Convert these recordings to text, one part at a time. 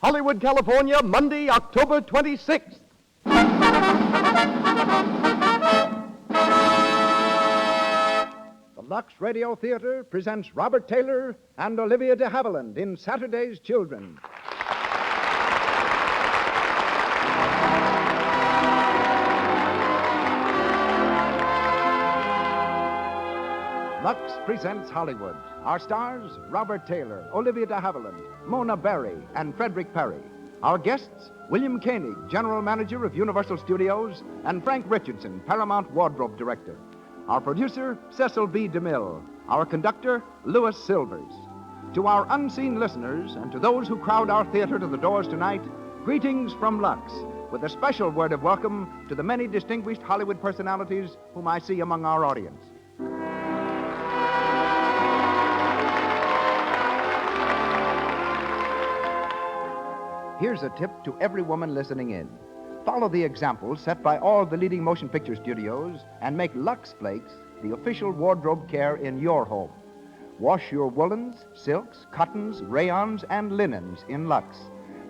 Hollywood, California, Monday, October 26th. The Lux Radio Theater presents Robert Taylor and Olivia De Havilland in Saturday's Children. Lux presents Hollywood. Our stars, Robert Taylor, Olivia De Havilland, Mona Berry, and Frederick Perry. Our guests, William Koenig, General Manager of Universal Studios, and Frank Richardson, Paramount Wardrobe Director. Our producer, Cecil B. DeMille. Our conductor, Louis Silvers. To our unseen listeners and to those who crowd our theater to the doors tonight, greetings from Lux, with a special word of welcome to the many distinguished Hollywood personalities whom I see among our audience. Here's a tip to every woman listening in. Follow the examples set by all the leading motion picture studios and make Lux Flakes the official wardrobe care in your home. Wash your woolens, silks, cottons, rayons, and linens in Lux.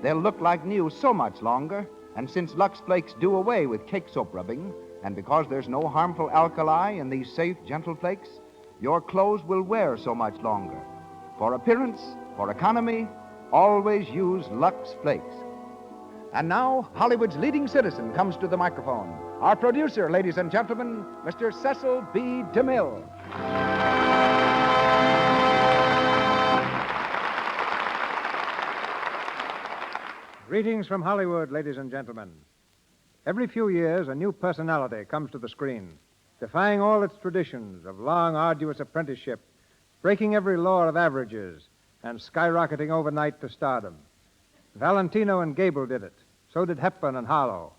They'll look like new so much longer, and since Lux Flakes do away with cake soap rubbing, and because there's no harmful alkali in these safe, gentle flakes, your clothes will wear so much longer. For appearance, for economy, always use Lux Flakes. And now, Hollywood's leading citizen comes to the microphone. Our producer, ladies and gentlemen, Mr. Cecil B. DeMille. Greetings from Hollywood, ladies and gentlemen. Every few years, a new personality comes to the screen, defying all its traditions of long, arduous apprenticeship, breaking every law of averages, and skyrocketing overnight to stardom. Valentino and Gable did it. So did Hepburn and Harlow.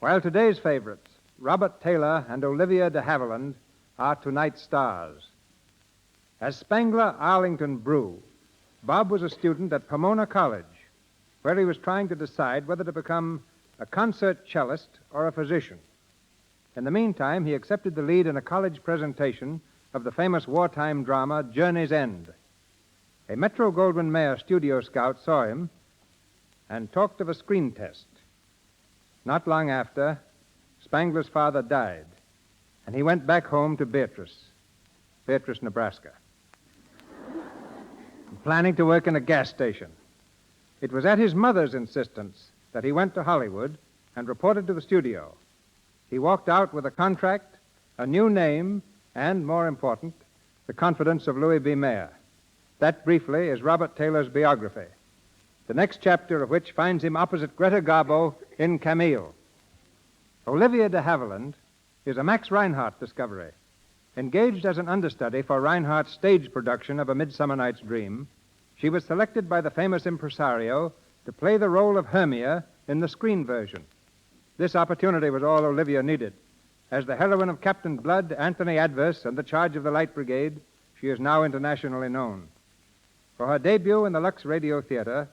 While today's favorites, Robert Taylor and Olivia De Havilland, are tonight's stars. As Spangler Arlington Brew, Bob was a student at Pomona College, where he was trying to decide whether to become a concert cellist or a physician. In the meantime, he accepted the lead in a college presentation of the famous wartime drama Journey's End. A Metro-Goldwyn-Mayer studio scout saw him and talked of a screen test. Not long after, Spangler's father died, and he went back home to Beatrice, Nebraska, planning to work in a gas station. It was at his mother's insistence that he went to Hollywood and reported to the studio. He walked out with a contract, a new name, and, more important, the confidence of Louis B. Mayer. That, briefly, is Robert Taylor's biography, the next chapter of which finds him opposite Greta Garbo in Camille. Olivia De Havilland is a Max Reinhardt discovery. Engaged as an understudy for Reinhardt's stage production of A Midsummer Night's Dream, she was selected by the famous impresario to play the role of Hermia in the screen version. This opportunity was all Olivia needed. As the heroine of Captain Blood, Anthony Adverse, and The Charge of the Light Brigade, she is now internationally known. For her debut in the Lux Radio Theater,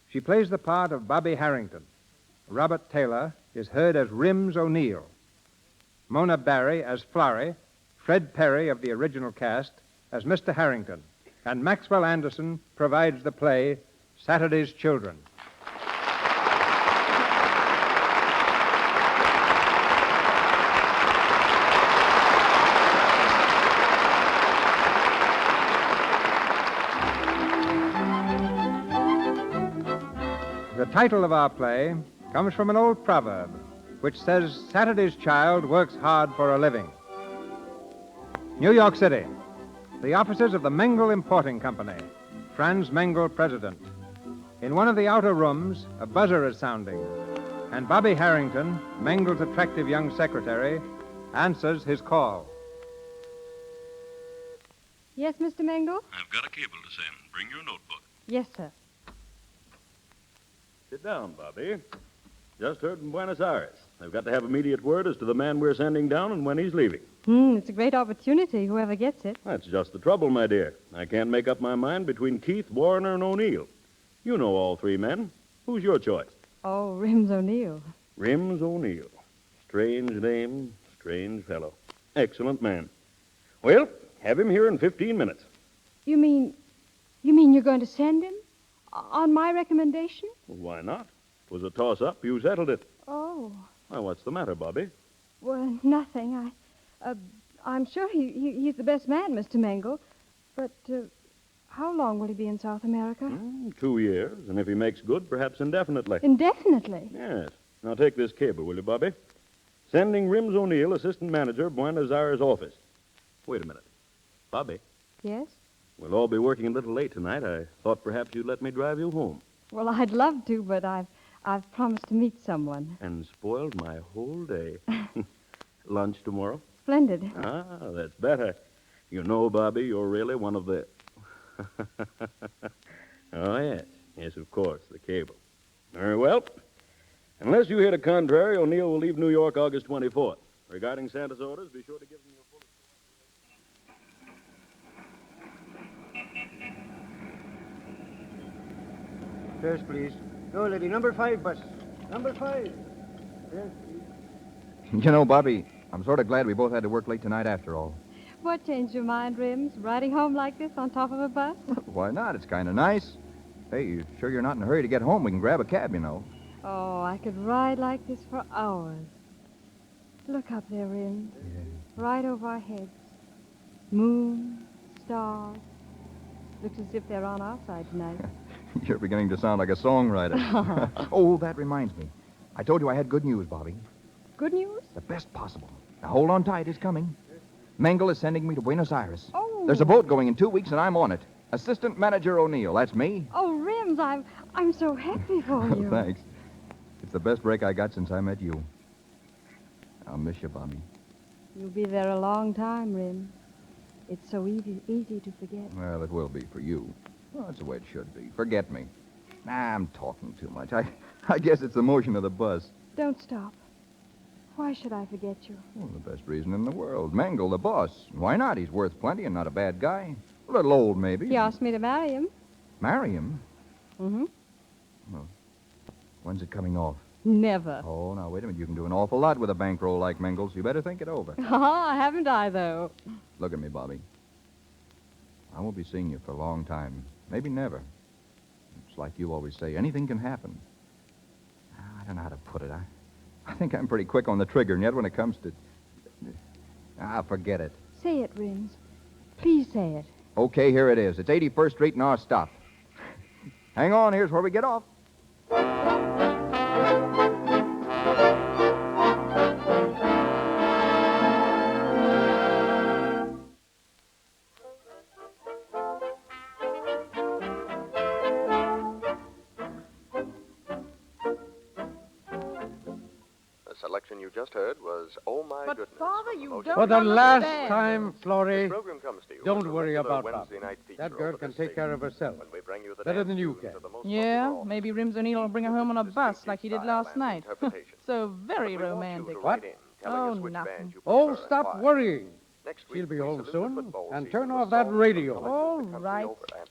she plays the part of Bobby Harrington. Robert Taylor is heard as Rims O'Neill. Mona Berry as Florrie, Fred Perry of the original cast as Mr. Harrington, and Maxwell Anderson provides the play Saturday's Children. The title of our play comes from an old proverb which says Saturday's child works hard for a living. New York City, the offices of the Mengel Importing Company, Franz Mengel, president. In one of the outer rooms, a buzzer is sounding, and Bobby Harrington, Mengel's attractive young secretary, answers his call. Yes, Mr. Mengel? I've got a cable to send. Bring your notebook. Yes, sir. Sit down, Bobby. Just heard from Buenos Aires. They've got to have immediate word as to the man we're sending down and when he's leaving. It's a great opportunity, whoever gets it. That's just the trouble, my dear. I can't make up my mind between Keith, Warner, and O'Neill. You know all three men. Who's your choice? Oh, Rims O'Neill. Rims O'Neill. Strange name, strange fellow. Excellent man. Well, have him here in 15 minutes. You mean you're going to send him? On my recommendation? Well, why not? It was a toss-up. You settled it. Oh, Why, what's the matter, Bobby? well, nothing. I'm sure he's the best man, Mr. Mangle. But how long will he be in South America? 2 years, and if he makes good, perhaps indefinitely. Indefinitely. Yes. Now take this cable, will you, Bobby? Sending Rims O'Neill, assistant manager, Buenos Aires office. Wait a minute. Bobby, Yes? we'll all be working a little late tonight. I thought perhaps you'd let me drive you home. Well, I'd love to, but I've promised to meet someone. And spoiled my whole day. Lunch tomorrow? Splendid. Ah, that's better. You know, Bobby, you're really one of the... Oh, yes. Yes, of course, the cable. Very well. Unless you hear the contrary, O'Neill will leave New York August 24th. Regarding Santa's orders, be sure to give him your full... Yes, please. No, lady, number 5 bus. Number 5. Yes, please. You know, Bobby, I'm sort of glad we both had to work late tonight after all. What changed your mind, Rims? Riding home like this on top of a bus? Why not? It's kind of nice. Hey, you sure you're not in a hurry to get home? We can grab a cab, you know. Oh, I could ride like this for hours. Look up there, Rims. Right over our heads. Moon, stars. Looks as if they're on our side tonight. You're beginning to sound like a songwriter. Oh, that reminds me. I told you I had good news, Bobby. Good news? The best possible. Now, hold on tight. It's coming. Mangle is sending me to Buenos Aires. Oh. There's a boat going in 2 weeks, and I'm on it. Assistant Manager O'Neill. That's me. Oh, Rims, I'm so happy for you. Thanks. It's the best break I got since I met you. I'll miss you, Bobby. You'll be there a long time, Rims. It's so easy to forget. Well, it will be for you. Well, that's the way it should be. Forget me. Nah, I'm talking too much. I guess it's the motion of the bus. Don't stop. Why should I forget you? Well, the best reason in the world. Mangle, the boss. Why not? He's worth plenty and not a bad guy. A little old, maybe. He asked me to marry him. Marry him? Mm-hmm. Well, when's it coming off? Never. Oh, now, wait a minute. You can do an awful lot with a bankroll like Mangle's. You better think it over. Haven't I, though? Look at me, Bobby. I won't be seeing you for a long time. Maybe never. It's like you always say, anything can happen. I don't know how to put it. I think I'm pretty quick on the trigger, and yet when it comes to... forget it. Say it, Rims. Please say it. Okay, here it is. It's 81st Street and our stop. Hang on, here's where we get off. Selection you just heard was Oh My But, Goodness. Father, you Most don't For the understand. last time, Florrie, This program comes to you don't as a worry regular about Wednesday Bobby. night feature That girl over can this take care station, of herself. when we bring you the Better dance than you tunes can. of the most Yeah, popular maybe Rims O'Neill will bring her home on a bus like he did last and night. interpretation. So But very we want you romantic. to What? write in, telling us Oh, which nothing. band you Oh, prefer and stop why. worrying. Next week, She'll be we home salute the soon. football And season turn with off that songs radio. from the All country right. over and-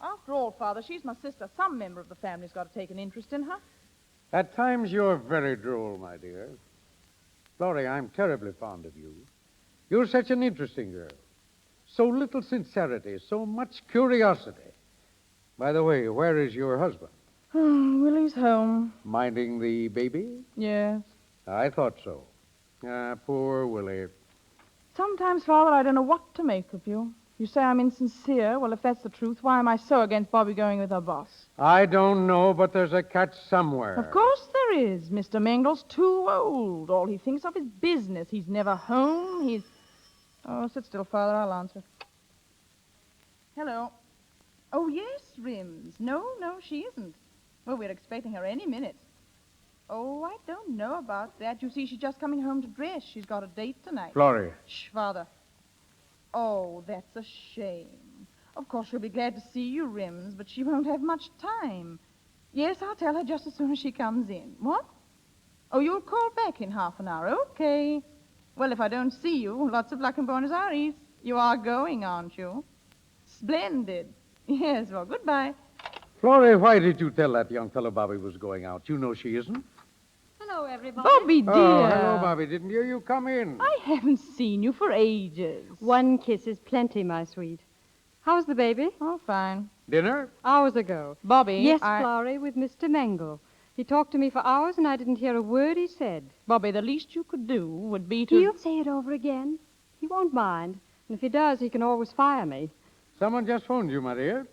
After all, Father, she's my sister. Some member of the family's got to take an interest in her. At times you're very droll, my dear. Florrie, I'm terribly fond of you. You're such an interesting girl. So little sincerity, so much curiosity. By the way, where is your husband? Willie's home. Minding the baby? Yes. I thought so. Poor Willie. Sometimes, Father, I don't know what to make of you. You say I'm insincere. Well, if that's the truth, why am I so against Bobby going with her boss? I don't know, but there's a catch somewhere. Of course there is. Mr. Mangle's too old. All he thinks of is business. He's never home. He's... Oh, sit still, Father. I'll answer. Hello. Oh, yes, Rims. No, she isn't. Well, we're expecting her any minute. Oh, I don't know about that. You see, she's just coming home to dress. She's got a date tonight. Florrie. Shh, Father. Oh, that's a shame. Of course, she'll be glad to see you, Rims, but she won't have much time. Yes, I'll tell her just as soon as she comes in. What? Oh, you'll call back in half an hour. Okay. Well, if I don't see you, lots of luck in Buenos Aires. You are going, aren't you? Splendid. Yes, well, goodbye. Florrie, why did you tell that young fellow Bobby was going out? You know she isn't. Hello, everybody. Bobby, dear. Oh, hello, Bobby. Didn't you come in? I haven't seen you for ages. One kiss is plenty, my sweet. How's the baby? Oh, fine. Dinner? Hours ago. Bobby, Yes, Florrie, with Mr. Mangle. He talked to me for hours, and I didn't hear a word he said. Bobby, the least you could do would be to... He'll say it over again. He won't mind. And if he does, he can always fire me. Someone just phoned you, my dear.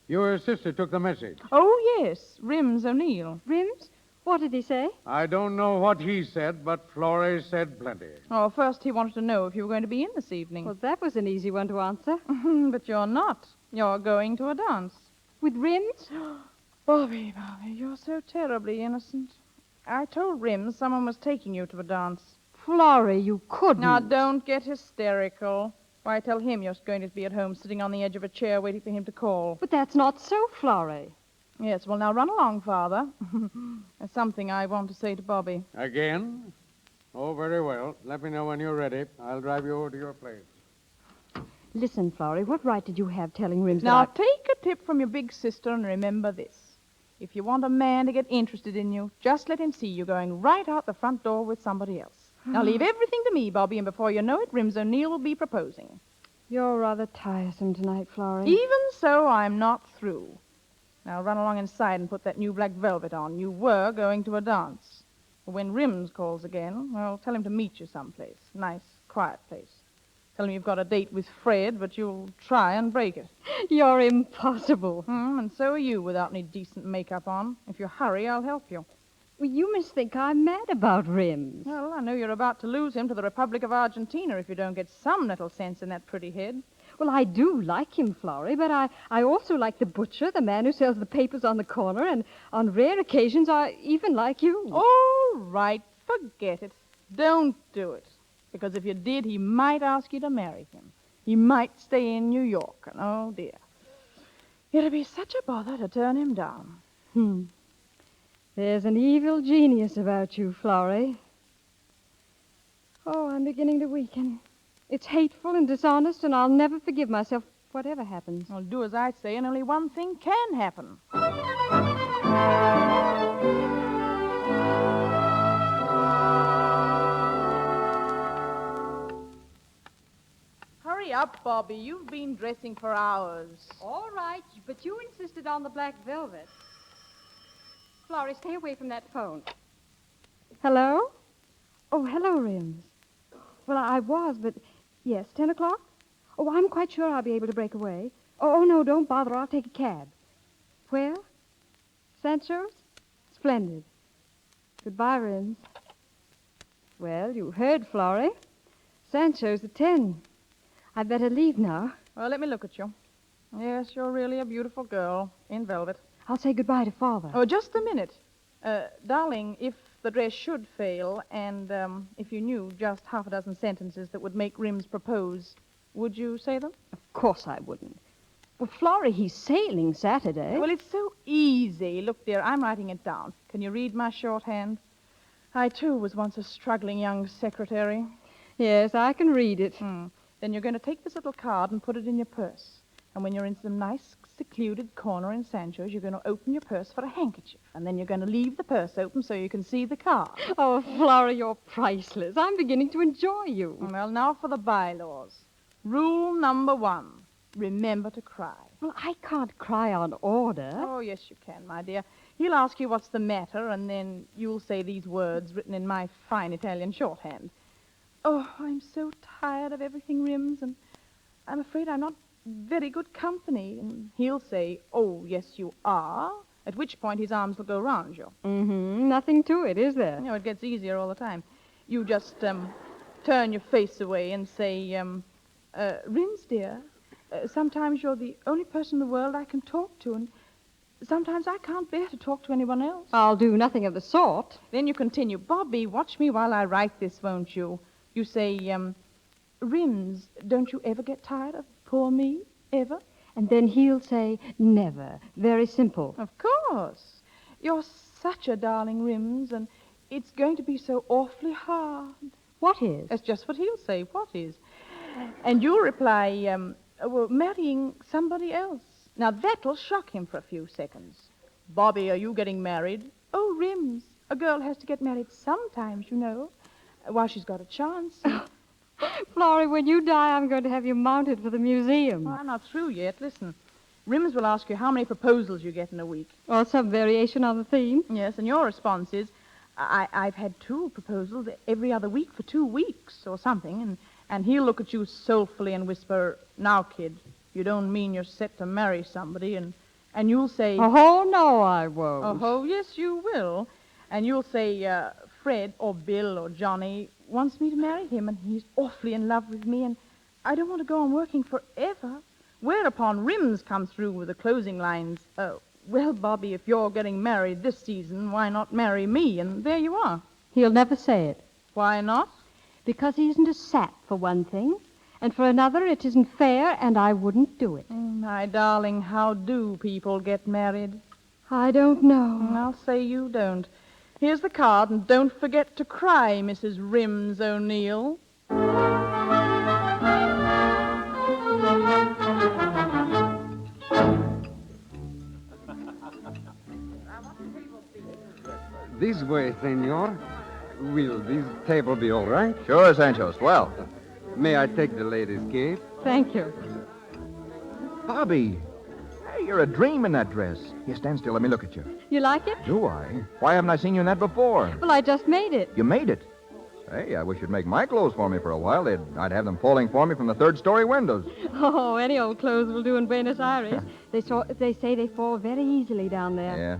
Your sister took the message. Oh, yes, Rims O'Neill. Rims? What did he say? I don't know what he said, but Florrie said plenty. Oh, first he wanted to know if you were going to be in this evening. Well, that was an easy one to answer. But you're not. You're going to a dance. With Rims? Bobby, you're so terribly innocent. I told Rims someone was taking you to a dance. Florrie, you couldn't. Now, don't get hysterical. Why, tell him you're going to be at home sitting on the edge of a chair waiting for him to call. But that's not so, Florrie. Yes, well, now run along, Father. There's something I want to say to Bobby. Again? Oh, very well. Let me know when you're ready. I'll drive you over to your place. Listen, Florrie, what right did you have telling Rims Now, that take a tip from your big sister and remember this. If you want a man to get interested in you, just let him see you going right out the front door with somebody else. Now, leave everything to me, Bobby, and before you know it, Rims O'Neill will be proposing. You're rather tiresome tonight, Florrie. Even so, I'm not through. Now, run along inside and put that new black velvet on. You were going to a dance. When Rims calls again, well, tell him to meet you someplace. Nice, quiet place. Tell him you've got a date with Fred, but you'll try and break it. You're impossible. And so are you without any decent makeup on. If you hurry, I'll help you. Well, you must think I'm mad about Rims. Well, I know you're about to lose him to the Republic of Argentina if you don't get some little sense in that pretty head. Well, I do like him, Florrie, but I also like the butcher, the man who sells the papers on the corner, and on rare occasions I even like you. All right, forget it. Don't do it. Because if you did, he might ask you to marry him. He might stay in New York, and oh, dear. It'd be such a bother to turn him down. There's an evil genius about you, Florrie. Oh, I'm beginning to weaken. It's hateful and dishonest, and I'll never forgive myself, whatever happens. Well, do as I say, and only one thing can happen. Hurry up, Bobby. You've been dressing for hours. All right, but you insisted on the black velvet. Florrie, stay away from that phone. Hello? Oh, hello, Rims. Well, I was, but... Yes, 10 o'clock? Oh, I'm quite sure I'll be able to break away. Oh, no, don't bother. I'll take a cab. Where? Sancho's? Splendid. Goodbye, Rims. Well, you heard, Florrie. Sancho's at 10. I'd better leave now. Well, let me look at you. Yes, you're really a beautiful girl in velvet. I'll say goodbye to Father. Oh, just a minute. Darling, if the dress should fail, and if you knew just half a dozen sentences that would make Rims propose, would you say them? Of course I wouldn't. Well, Florrie, he's sailing Saturday. Well, it's so easy. Look, dear, I'm writing it down. Can you read my shorthand? I, too, was once a struggling young secretary. Yes, I can read it. Then you're going to take this little card and put it in your purse. And when you're in some nice, secluded corner in Sancho's, you're going to open your purse for a handkerchief. And then you're going to leave the purse open so you can see the card. Oh, Flora, you're priceless. I'm beginning to enjoy you. Well, now for the bylaws. Rule number 1, remember to cry. Well, I can't cry on order. Oh, yes, you can, my dear. He'll ask you what's the matter, and then you'll say these words written in my fine Italian shorthand. Oh, I'm so tired of everything, Rims, and I'm afraid I'm not very good company. And he'll say, oh, yes, you are, at which point his arms will go round you. Nothing to it, is there? You know, it gets easier all the time. You just turn your face away and say, Rims, dear, sometimes you're the only person in the world I can talk to, and sometimes I can't bear to talk to anyone else. I'll do nothing of the sort. Then you continue, Bobby, watch me while I write this, won't you? You say, Rims, don't you ever get tired of poor me, ever? And then he'll say, never. Very simple. Of course. You're such a darling, Rims, and it's going to be so awfully hard. What is? That's just what he'll say. What is? And you'll reply, well, marrying somebody else. Now, that'll shock him for a few seconds. Bobby, are you getting married? Oh, Rims, a girl has to get married sometimes, you know, while she's got a chance. Florrie, when you die, I'm going to have you mounted for the museum. Oh, I'm not through yet. Listen. Rims will ask you how many proposals you get in a week. Or some variation on the theme. Yes, and your response is, I've had 2 proposals every other week for 2 weeks or something, and he'll look at you soulfully and whisper, now, kid, you don't mean you're set to marry somebody, and you'll say... Oh, no, I won't. Oh, yes, you will. And you'll say, Fred or Bill or Johnny wants me to marry him, and he's awfully in love with me, and I don't want to go on working forever. Whereupon Rims comes through with the closing lines, well, Bobby, if you're getting married this season, why not marry me? And there you are. He'll never say it. Why not? Because he isn't a sap, for one thing. And for another, it isn't fair, and I wouldn't do it. My darling, how do people get married? I don't know. I'll say you don't. Here's the card, and don't forget to cry, Mrs. Rims O'Neill. This way, senor. Will this table be all right? Sure, Sancho. Swell. May I take the lady's cape? Thank you. Bobby. Hey, you're a dream in that dress. Here, stand still. Let me look at you. You like it? Do I? Why haven't I seen you in that before? Well, I just made it. You made it. Hey, I wish you'd make my clothes for me for a while. I'd have them falling for me from the 3rd-story windows. Oh, any old clothes will do in Buenos Aires. They say they fall very easily down there. Yeah.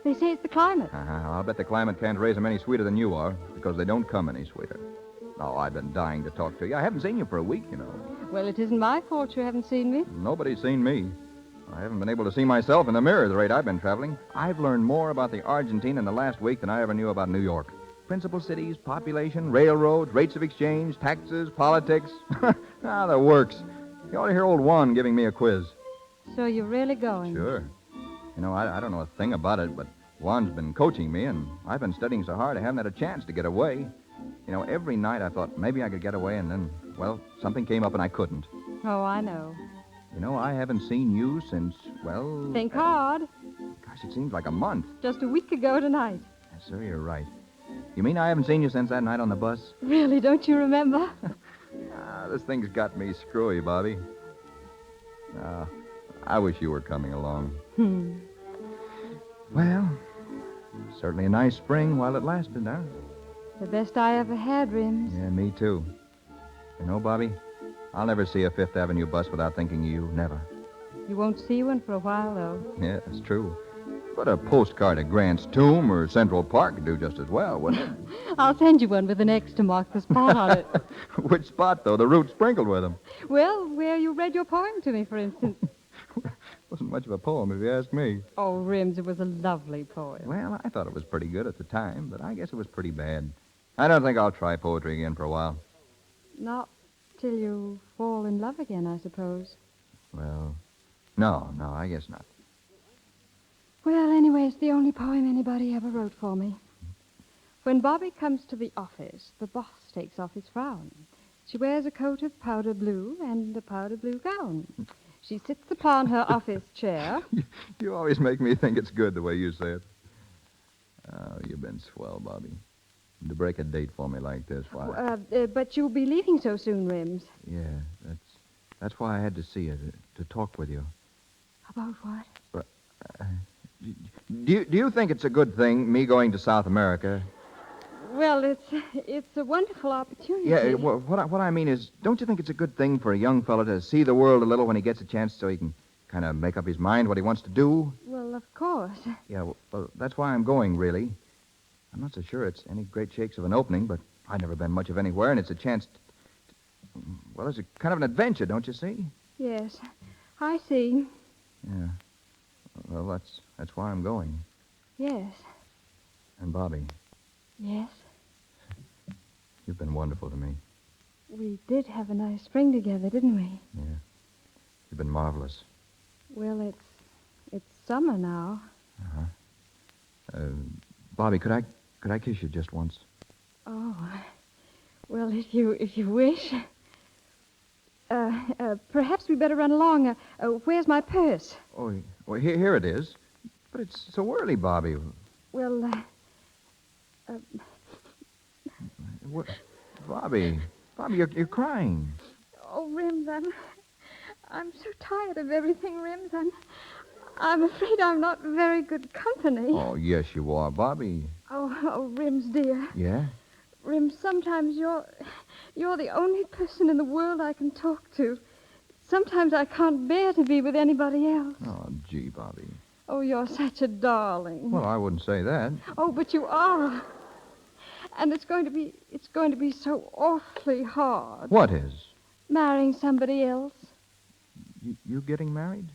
They say it's the climate. I'll bet the climate can't raise them any sweeter than you are, because they don't come any sweeter. Oh, I've been dying to talk to you. I haven't seen you for a week, you know. Well, it isn't my fault you haven't seen me. Nobody's seen me. I haven't been able to see myself in the mirror at the rate I've been traveling. I've learned more about the Argentine in the last week than I ever knew about New York. Principal cities, population, railroads, rates of exchange, taxes, politics. The works. You ought to hear old Juan giving me a quiz. So you're really going? Sure. You know, I don't know a thing about it, but Juan's been coaching me, and I've been studying so hard I haven't had a chance to get away. You know, every night I thought maybe I could get away, and then, well, something came up and I couldn't. Oh, I know. You know, I haven't seen you since, well... Think hard. Gosh, it seems like a month. Just a week ago tonight. Yes, sir, you're right. You mean I haven't seen you since that night on the bus? Really, don't you remember? This thing's got me screwy, Bobby. I wish you were coming along. Well, certainly a nice spring while it lasted, huh? The best I ever had, Rims. Yeah, me too. You know, Bobby, I'll never see a Fifth Avenue bus without thinking of you. Never. You won't see one for a while, though. Yeah, it's true. But a postcard of Grant's Tomb or Central Park would do just as well, wouldn't it? I'll send you one with an X to mark the spot on it. Which spot, though? The route sprinkled with them. Well, where you read your poem to me, for instance. Wasn't much of a poem, if you ask me. Oh, Rims, it was a lovely poem. Well, I thought it was pretty good at the time, but I guess it was pretty bad. I don't think I'll try poetry again for a while. Not till you fall in love again, I suppose. Well, no, I guess not. Well, anyway, it's the only poem anybody ever wrote for me. When Bobby comes to the office, the boss takes off his frown. She wears a coat of powder blue and a powder blue gown. She sits upon her office chair. You always make me think it's good the way you say it. Oh, you've been swell, Bobby. To break a date for me like this, why? But you'll be leaving so soon, Rims. Yeah, that's why I had to see you, to talk with you. About what? Do you think it's a good thing, me going to South America? Well, it's a wonderful opportunity. Yeah, what I mean is, don't you think it's a good thing for a young fellow to see the world a little when he gets a chance so he can kind of make up his mind what he wants to do? Well, of course. Yeah, well, that's why I'm going, really. I'm not so sure it's any great shakes of an opening, but I've never been much of anywhere, and it's a chance well, it's a kind of an adventure, don't you see? Yes, I see. Yeah. Well, that's why I'm going. Yes. And Bobby, Yes. you've been wonderful to me. We did have a nice spring together, didn't we? Yeah. You've been marvelous. Well, it's summer now. Bobby, could I kiss you just once? Oh, well, if you wish. Perhaps we better run along. Where's my purse? Oh, well, here it is. But it's so early, Bobby. Well, What? Bobby, you're crying. Oh, Rims, I'm so tired of everything, Rims. I'm afraid I'm not very good company. Oh, yes, you are, Bobby. Oh, Rims, dear. Yeah? Rims, sometimes you're the only person in the world I can talk to. Sometimes I can't bear to be with anybody else. Oh, gee, Bobby. Oh, you're such a darling. Well, I wouldn't say that. Oh, but you are. And it's going to be so awfully hard. What is? Marrying somebody else. You getting married?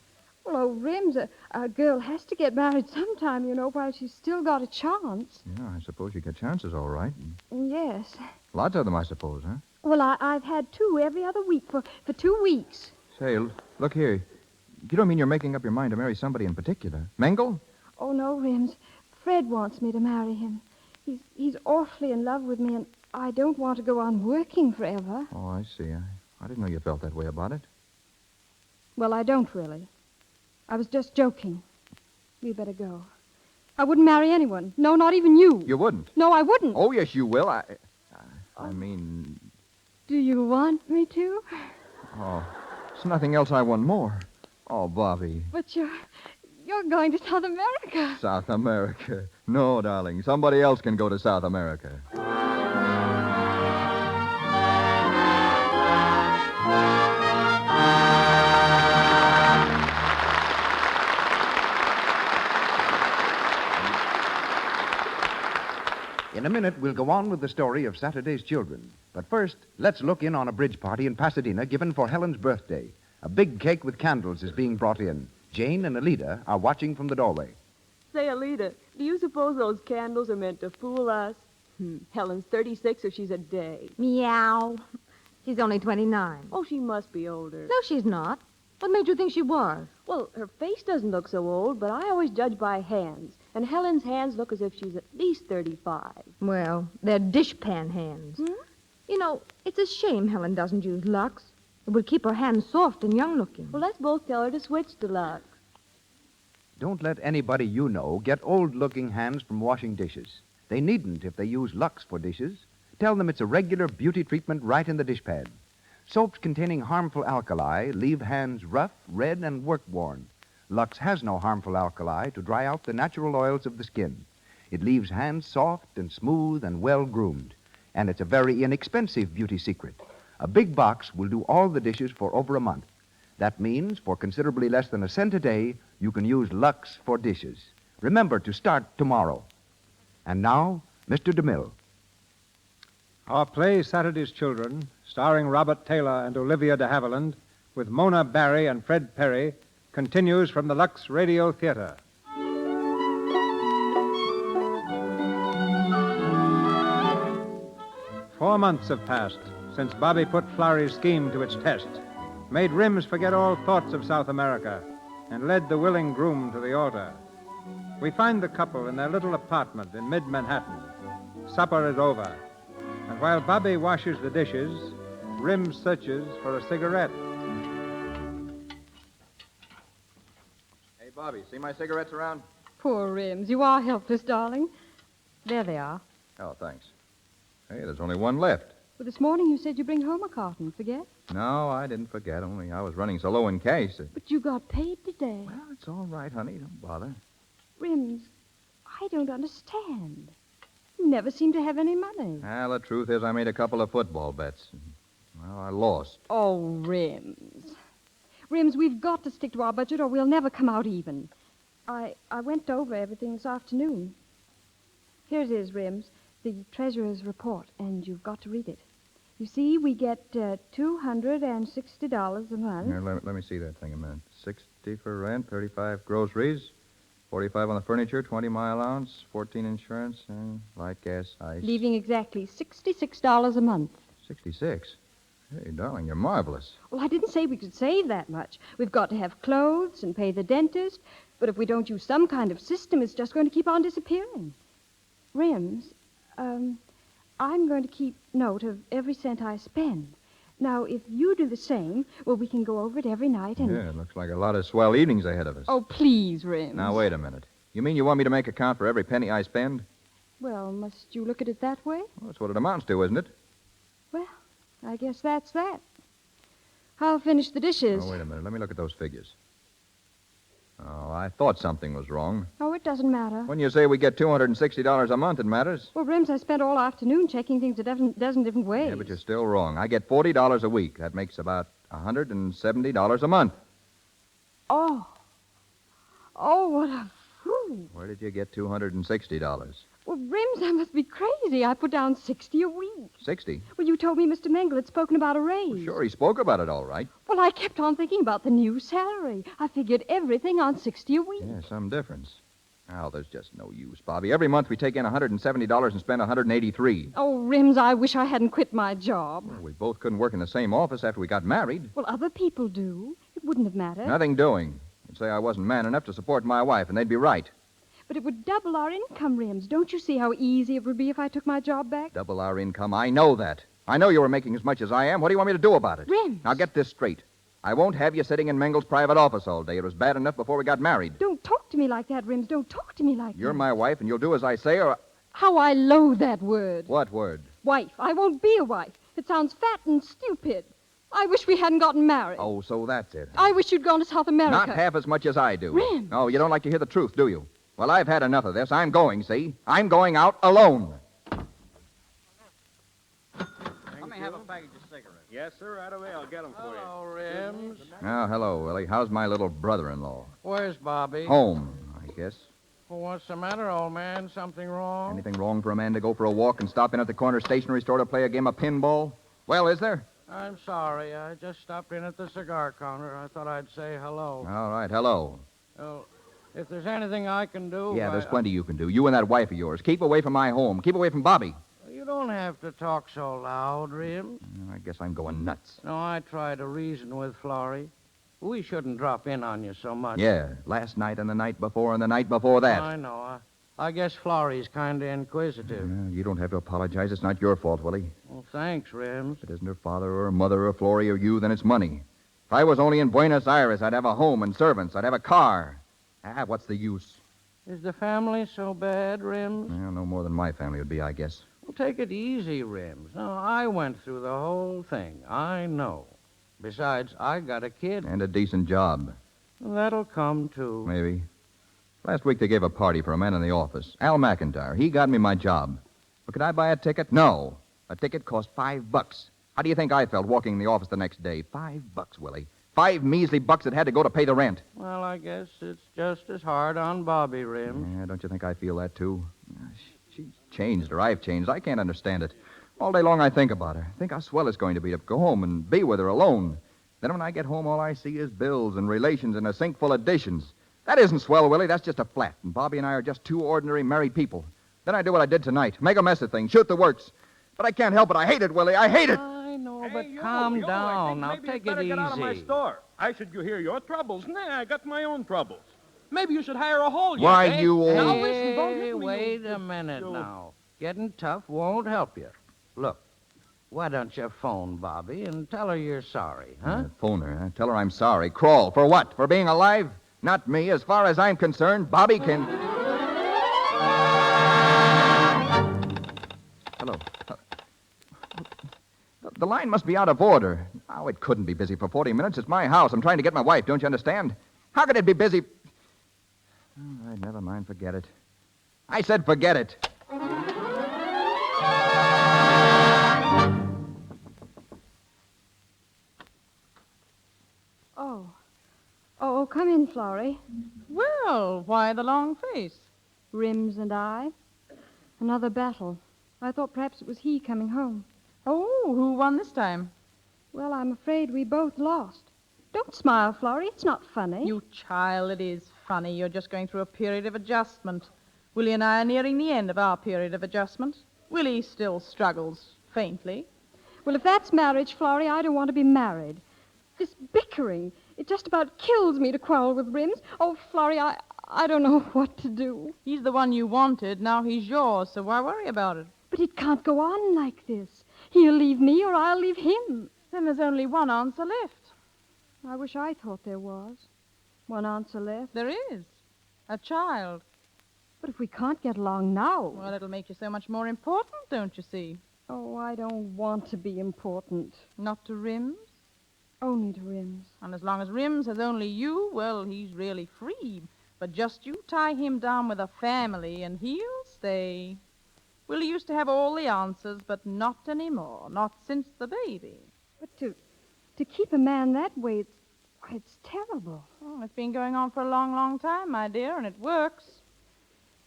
Well, oh, Rims, a girl has to get married sometime, while she's still got a chance. Yeah, I suppose you get chances, all right. Yes. Lots of them, I suppose, huh? Well, I've had 2 every other week for 2 weeks. Say, look here. You don't mean you're making up your mind to marry somebody in particular? Mengel? Oh, no, Rims. Fred wants me to marry him. He's awfully in love with me, and I don't want to go on working forever. Oh, I see. I didn't know you felt that way about it. Well, I don't really. I was just joking. We'd better go. I wouldn't marry anyone. No, not even you. You wouldn't? No, I wouldn't. Oh, yes, you will. I mean... Do you want me to? Oh, there's nothing else I want more. Oh, Bobby. But you're going to South America. South America. No, darling. Somebody else can go to South America. In a minute, we'll go on with the story of Saturday's Children. But first, let's look in on a bridge party in Pasadena given for Helen's birthday. A big cake with candles is being brought in. Jane and Alida are watching from the doorway. Say, Alida, do you suppose those candles are meant to fool us? Helen's 36 or she's a day. Meow. She's only 29. Oh, she must be older. No, she's not. What made you think she was? Well, her face doesn't look so old, but I always judge by hands. And Helen's hands look as if she's at least 35. Well, they're dishpan hands. It's a shame Helen doesn't use Lux. It would keep her hands soft and young-looking. Well, let's both tell her to switch to Lux. Don't let anybody you know get old-looking hands from washing dishes. They needn't if they use Lux for dishes. Tell them it's a regular beauty treatment right in the dishpan. Soaps containing harmful alkali leave hands rough, red, and work-worn. Lux has no harmful alkali to dry out the natural oils of the skin. It leaves hands soft and smooth and well-groomed. And it's a very inexpensive beauty secret. A big box will do all the dishes for over a month. That means for considerably less than a cent a day, you can use Lux for dishes. Remember to start tomorrow. And now, Mr. DeMille. Our play, Saturday's Children, starring Robert Taylor and Olivia De Havilland, with Mona Barry and Fred Perry, continues from the Lux Radio Theater. 4 months have passed since Bobby put Flowry's scheme to its test, made Rims forget all thoughts of South America, and led the willing groom to the altar. We find the couple in their little apartment in mid-Manhattan. Supper is over, and while Bobby washes the dishes, Rims searches for a cigarette. Hey, Bobby, see my cigarettes around? Poor Rims. You are helpless, darling. There they are. Oh, thanks. Hey, there's only one left. Well, this morning you said you'd bring home a carton. Forget? No, I didn't forget, only I was running so low in cash. But you got paid today. Well, it's all right, honey. Don't bother. Rims, I don't understand. You never seem to have any money. Well, the truth is I made a couple of football bets. Well, I lost. Oh, Rims. Rims, we've got to stick to our budget or we'll never come out even. I went over everything this afternoon. Here it is, Rims, the treasurer's report, and you've got to read it. You see, we get $260 a month. Here, let me see that thing a minute. 60 for rent, 35 groceries, 45 on the furniture, 20 my allowance, 14 insurance, and light, gas, ice. Leaving exactly $66 a month. 66? Hey, darling, you're marvelous. Well, I didn't say we could save that much. We've got to have clothes and pay the dentist. But if we don't use some kind of system, it's just going to keep on disappearing. Rims, I'm going to keep note of every cent I spend. Now, if you do the same, well, we can go over it every night and... Yeah, it looks like a lot of swell evenings ahead of us. Oh, please, Rims. Now, wait a minute. You mean you want me to make account for every penny I spend? Well, must you look at it that way? Well, that's what it amounts to, isn't it? Well, I guess that's that. I'll finish the dishes. Oh, wait a minute. Let me look at those figures. Oh, I thought something was wrong. Oh, it doesn't matter. When you say we get $260 a month, it matters. Well, Rims, I spent all afternoon checking things a dozen different ways. Yeah, but you're still wrong. I get $40 a week. That makes about $170 a month. Oh. Oh, what a fool. Where did you get $260? Well, Rims, I must be crazy. I put down 60 a week. 60? Well, you told me Mr. Mengel had spoken about a raise. Sure, he spoke about it all right. Well, I kept on thinking about the new salary. I figured everything on 60 a week. Yeah, some difference. Well, there's just no use, Bobby. Every month we take in $170 and spend $183. Oh, Rims, I wish I hadn't quit my job. Well, we both couldn't work in the same office after we got married. Well, other people do. It wouldn't have mattered. Nothing doing. You'd say I wasn't man enough to support my wife, and they'd be right. But it would double our income, Rims. Don't you see how easy it would be if I took my job back? Double our income. I know that. I know you were making as much as I am. What do you want me to do about it? Rims. Now, get this straight. I won't have you sitting in Mengel's private office all day. It was bad enough before we got married. Don't talk to me like that, Rims. Don't talk to me like that. You're my wife, and you'll do as I say, or... How I loathe that word. What word? Wife. I won't be a wife. It sounds fat and stupid. I wish we hadn't gotten married. Oh, so that's it. I wish you'd gone to South America. Not half as much as I do. Rims. Oh, you don't like to hear the truth, do you? Well, I've had enough of this. I'm going, see? I'm going out alone. Let me have a package of cigarettes. Yes, sir. Right away. I'll get them for you. Hello, Rims. Oh, hello, Willie. How's my little brother-in-law? Where's Bobby? Home, I guess. Well, what's the matter, old man? Something wrong? Anything wrong for a man to go for a walk and stop in at the corner stationery store to play a game of pinball? Well, is there? I'm sorry. I just stopped in at the cigar counter. I thought I'd say hello. All right, hello. Well, if there's anything I can do... Yeah, there's plenty you can do. You and that wife of yours. Keep away from my home. Keep away from Bobby. You don't have to talk so loud, Rims. I guess I'm going nuts. No, I try to reason with Florrie. We shouldn't drop in on you so much. Yeah, last night and the night before and the night before that. I know. I guess Florrie's kind of inquisitive. You don't have to apologize. It's not your fault, Willie. Well, thanks, Rims. If it isn't her father or her mother or Florrie or you, then it's money. If I was only in Buenos Aires, I'd have a home and servants. I'd have a car. What's the use? Is the family so bad, Rims? Well, no more than my family would be, I guess. Well, take it easy, Rims. No, I went through the whole thing. I know. Besides, I got a kid. And a decent job. That'll come, too. Maybe. Last week they gave a party for a man in the office. Al McIntyre. He got me my job. But could I buy a ticket? No. A ticket cost $5. How do you think I felt walking in the office the next day? $5, Willie. 5 measly bucks that had to go to pay the rent. Well, I guess it's just as hard on Bobby, Rims. Yeah, don't you think I feel that, too? She's changed, or I've changed. I can't understand it. All day long I think about her. Think how swell it's going to be to go home and be with her alone. Then when I get home, all I see is bills and relations and a sink full of dishes. That isn't swell, Willie. That's just a flat. And Bobby and I are just two ordinary married people. Then I do what I did tonight. Make a mess of things. Shoot the works. But I can't help it. I hate it, Willie. I hate it. I know, but calm down. Now, take it easy. Get out of my store. I should hear your troubles. Nah, I got my own troubles. Maybe you should hire a hole. Why, eh? you old... Now, listen, don't Hey, hit me, wait a minute now. Getting tough won't help you. Look, why don't you phone Bobby and tell her you're sorry, huh? Phone her. Huh? Tell her I'm sorry. Crawl. For what? For being alive? Not me. As far as I'm concerned, Bobby can... Hello. The line must be out of order. Oh, it couldn't be busy for 40 minutes. It's my house. I'm trying to get my wife. Don't you understand? How could it be busy? All right, never mind. Forget it. I said forget it. Oh, come in, Florrie. Well, why the long face? Rims and I. Another battle. I thought perhaps it was he coming home. Oh, who won this time? Well, I'm afraid we both lost. Don't smile, Florrie. It's not funny. You child, it is funny. You're just going through a period of adjustment. Willie and I are nearing the end of our period of adjustment. Willie still struggles faintly. Well, if that's marriage, Florrie, I don't want to be married. This bickering, it just about kills me to quarrel with Rims. Oh, Florrie, I don't know what to do. He's the one you wanted. Now he's yours, so why worry about it? But it can't go on like this. He'll leave me or I'll leave him. Then there's only one answer left. I wish I thought there was. One answer left. There is. A child. But if we can't get along now... Well, it'll make you so much more important, don't you see? Oh, I don't want to be important. Not to Rims? Only to Rims. And as long as Rims has only you, well, he's really free. But just you tie him down with a family, and he'll stay. Willie used to have all the answers, but not anymore. Not since the baby. But to keep a man that way, it's terrible. Oh, it's been going on for a long, long time, my dear, and it works.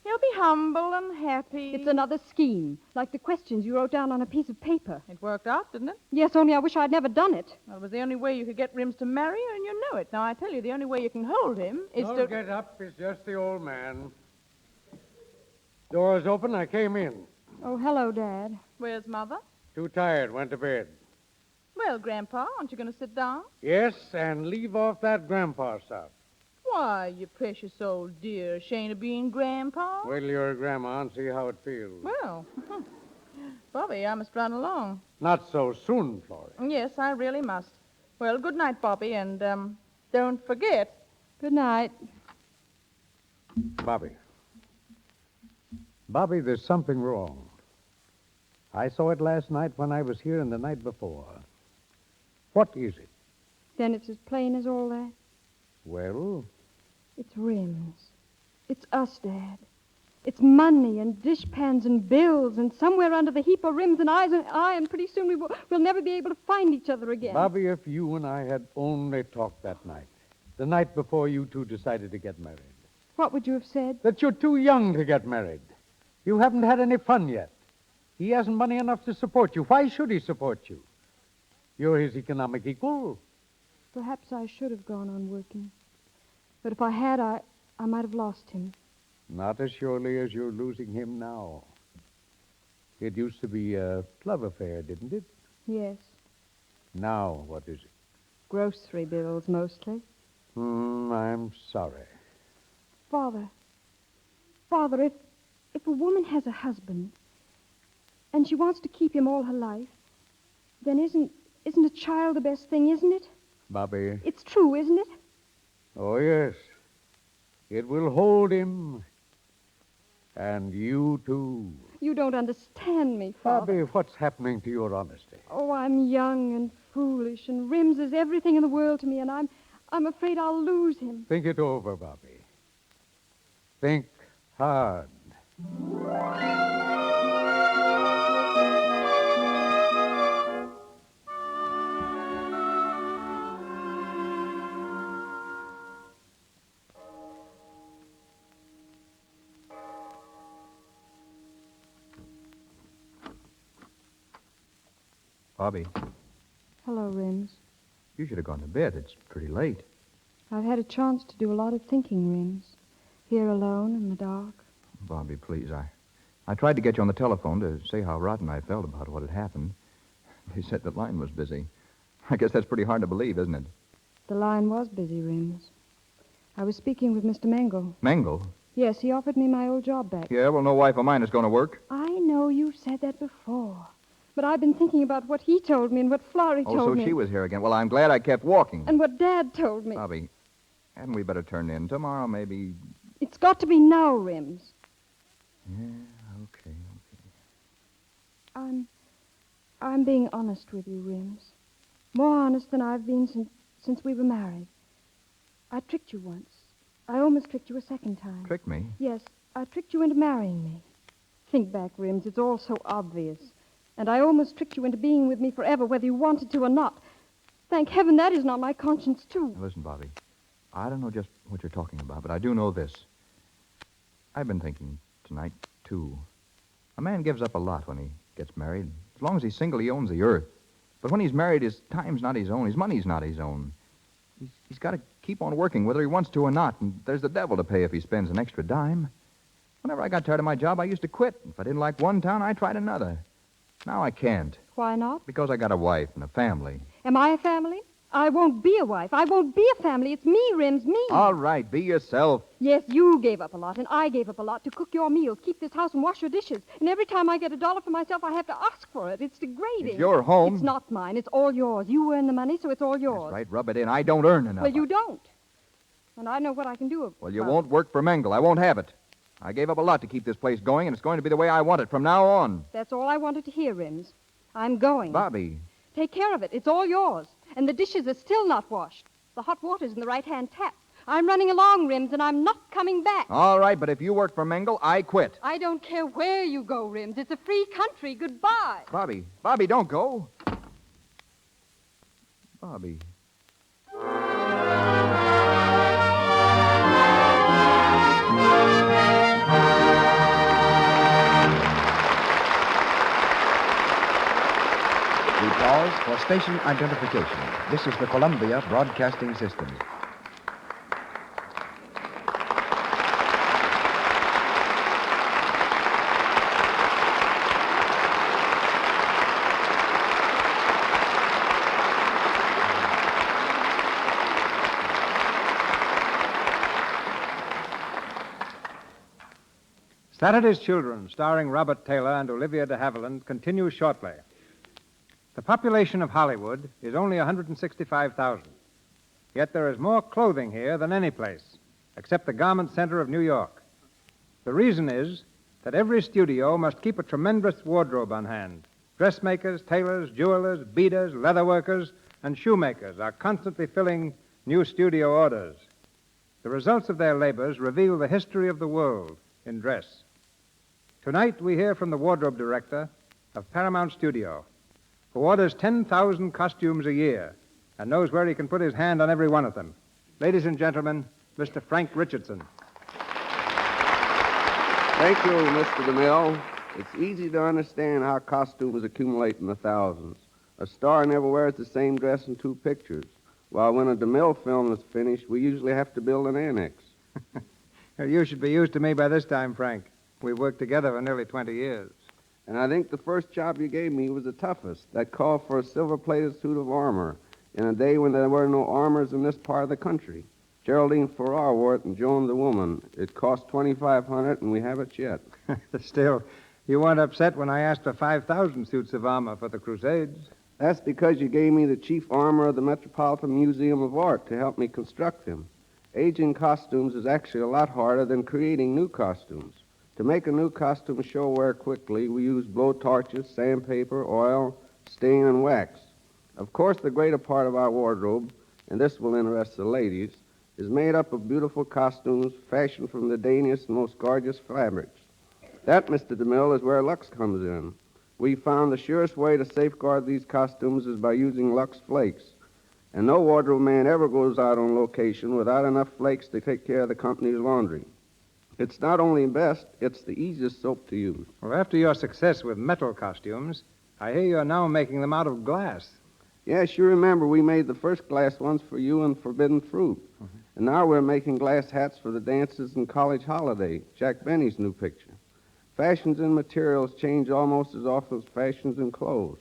He'll be humble and happy. It's another scheme, like the questions you wrote down on a piece of paper. It worked out, didn't it? Yes, only I wish I'd never done it. Well, it was the only way you could get Rims to marry you, and you know it. Now, I tell you, the only way you can hold him is Don't to... get up. It's just the old man. Door's open. I came in. Oh, hello, Dad. Where's Mother? Too tired. Went to bed. Well, Grandpa, aren't you going to sit down? Yes, and leave off that grandpa stuff. Why, you precious old dear, ashamed of being Grandpa? Wait till you're a grandma and see how it feels. Well, Bobby, I must run along. Not so soon, Florrie. Yes, I really must. Well, good night, Bobby, and don't forget. Good night. Bobby. Bobby, there's something wrong. I saw it last night when I was here and the night before. What is it? Then it's as plain as all that. Well? It's Rims. It's us, Dad. It's money and dishpans and bills, and somewhere under the heap of Rims and I, and pretty soon we'll never be able to find each other again. Bobby, if you and I had only talked that night, the night before you two decided to get married. What would you have said? That you're too young to get married. You haven't had any fun yet. He hasn't money enough to support you. Why should he support you? You're his economic equal. Perhaps I should have gone on working. But if I had, I might have lost him. Not as surely as you're losing him now. It used to be a love affair, didn't it? Yes. Now, what is it? Grocery bills, mostly. I'm sorry. Father, if a woman has a husband and she wants to keep him all her life, then isn't a child the best thing, isn't it? Bobby. It's true, isn't it? Oh, yes. It will hold him. And you, too. You don't understand me, Father. Bobby, what's happening to your honesty? Oh, I'm young and foolish, and Rims is everything in the world to me, and I'm afraid I'll lose him. Think it over, Bobby. Think hard. Bobby, Hello, Rims. you should have gone to bed. It's pretty late. I've had a chance to do a lot of thinking, Rims. Here alone in the dark. Bobby, please, I tried to get you on the telephone to say how rotten I felt about what had happened. They said the line was busy. I guess that's pretty hard to believe, isn't it? The line was busy, Rims. I was speaking with Mr. Mengel. Mengel? Yes, he offered me my old job back. Yeah, well, no wife of mine is going to work. I know you said that before. But I've been thinking about what he told me and what Florrie told me. Oh, so she was here again. Well, I'm glad I kept walking. And what Dad told me. Bobby, hadn't we better turn in? Tomorrow, maybe... It's got to be now, Rims. Yeah, okay. I'm being honest with you, Rims. More honest than I've been since we were married. I tricked you once. I almost tricked you a second time. Tricked me? Yes, I tricked you into marrying me. Think back, Rims. It's all so obvious. And I almost tricked you into being with me forever, whether you wanted to or not. Thank heaven that is not my conscience, too. Now, listen, Bobby. I don't know just what you're talking about, but I do know this. I've been thinking tonight, too. A man gives up a lot when he gets married. As long as he's single, he owns the earth. But when he's married, his time's not his own. His money's not his own. He's got to keep on working, whether he wants to or not. And there's the devil to pay if he spends an extra dime. Whenever I got tired of my job, I used to quit. If I didn't like one town, I tried another. Now I can't. Why not? Because I got a wife and a family. Am I a family? I won't be a wife. I won't be a family. It's me, Rims, me. All right, be yourself. Yes, you gave up a lot, and I gave up a lot to cook your meals, keep this house, and wash your dishes. And every time I get $1 for myself, I have to ask for it. It's degrading. It's your home. It's not mine. It's all yours. You earn the money, so it's all yours. That's right. Rub it in. I don't earn enough. Well, you don't. And I know what I can do. Well, you won't work for Mengel. I won't have it. I gave up a lot to keep this place going, and it's going to be the way I want it from now on. That's all I wanted to hear, Rims. I'm going. Bobby. Take care of it. It's all yours. and the dishes are still not washed. The hot water's in the right-hand tap. I'm running along, Rims, and I'm not coming back. All right, but if you work for Mengel, I quit. I don't care where you go, Rims. It's a free country. Goodbye. Bobby, don't go. Bobby. We pause for station identification. This is the Columbia Broadcasting System. Saturday's Children, starring Robert Taylor and Olivia De Havilland, continues shortly. The population of Hollywood is only 165,000. Yet there is more clothing here than any place, except the garment center of New York. The reason is that every studio must keep a tremendous wardrobe on hand. Dressmakers, tailors, jewelers, beaders, leatherworkers, and shoemakers are constantly filling new studio orders. The results of their labors reveal the history of the world in dress. Tonight, we hear from the wardrobe director of Paramount Studio, who orders 10,000 costumes a year and knows where he can put his hand on every one of them. Ladies and gentlemen, Mr. Frank Richardson. Thank you, Mr. DeMille. It's easy to understand how costumes accumulate in the thousands. A star never wears the same dress in two pictures, while when a DeMille film is finished, we usually have to build an annex. You should be used to me by this time, Frank. We've worked together for nearly 20 years. And I think the first job you gave me was the toughest. That called for a silver-plated suit of armor in a day when there were no armors in this part of the country. Geraldine Farrar wore it and Joan the woman. It cost $2,500, and we have it yet. Still, you weren't upset when I asked for 5,000 suits of armor for the Crusades. That's because you gave me the chief armor of the Metropolitan Museum of Art to help me construct them. Aging costumes is actually a lot harder than creating new costumes. To make a new costume show wear quickly, we use blowtorches, sandpaper, oil, stain, and wax. Of course, the greater part of our wardrobe, and this will interest the ladies, is made up of beautiful costumes fashioned from the daintiest and most gorgeous fabrics. That, Mr. DeMille, is where Lux comes in. We found the surest way to safeguard these costumes is by using Lux flakes. And no wardrobe man ever goes out on location without enough flakes to take care of the company's laundry. It's not only best, it's the easiest soap to use. Well, after your success with metal costumes, I hear you're now making them out of glass. Yes, you remember we made the first glass ones for you in Forbidden Fruit. Mm-hmm. And now we're making glass hats for the dances in College Holiday, Jack Benny's new picture. Fashions in materials change almost as often as fashions in clothes.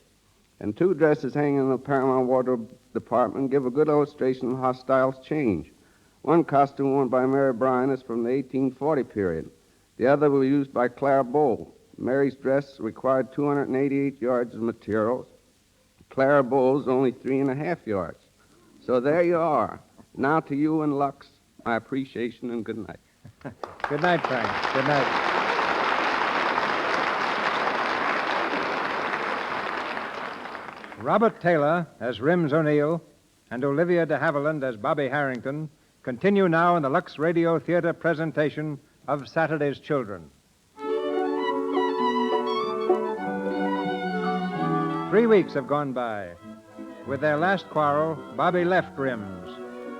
And two dresses hanging in the Paramount Wardrobe Department give a good illustration of how styles change. One costume worn by Mary Bryan is from the 1840 period. The other was used by Clara Bow. Mary's dress required 288 yards of materials. Clara Bow's only 3.5 yards. So there you are. Now to you and Lux, my appreciation and good night. Good night, Frank. Good night. Robert Taylor as Rims O'Neill and Olivia De Havilland as Bobby Harrington continue now in the Lux Radio Theater presentation of Saturday's Children. 3 weeks have gone by. With their last quarrel, Bobby left Rims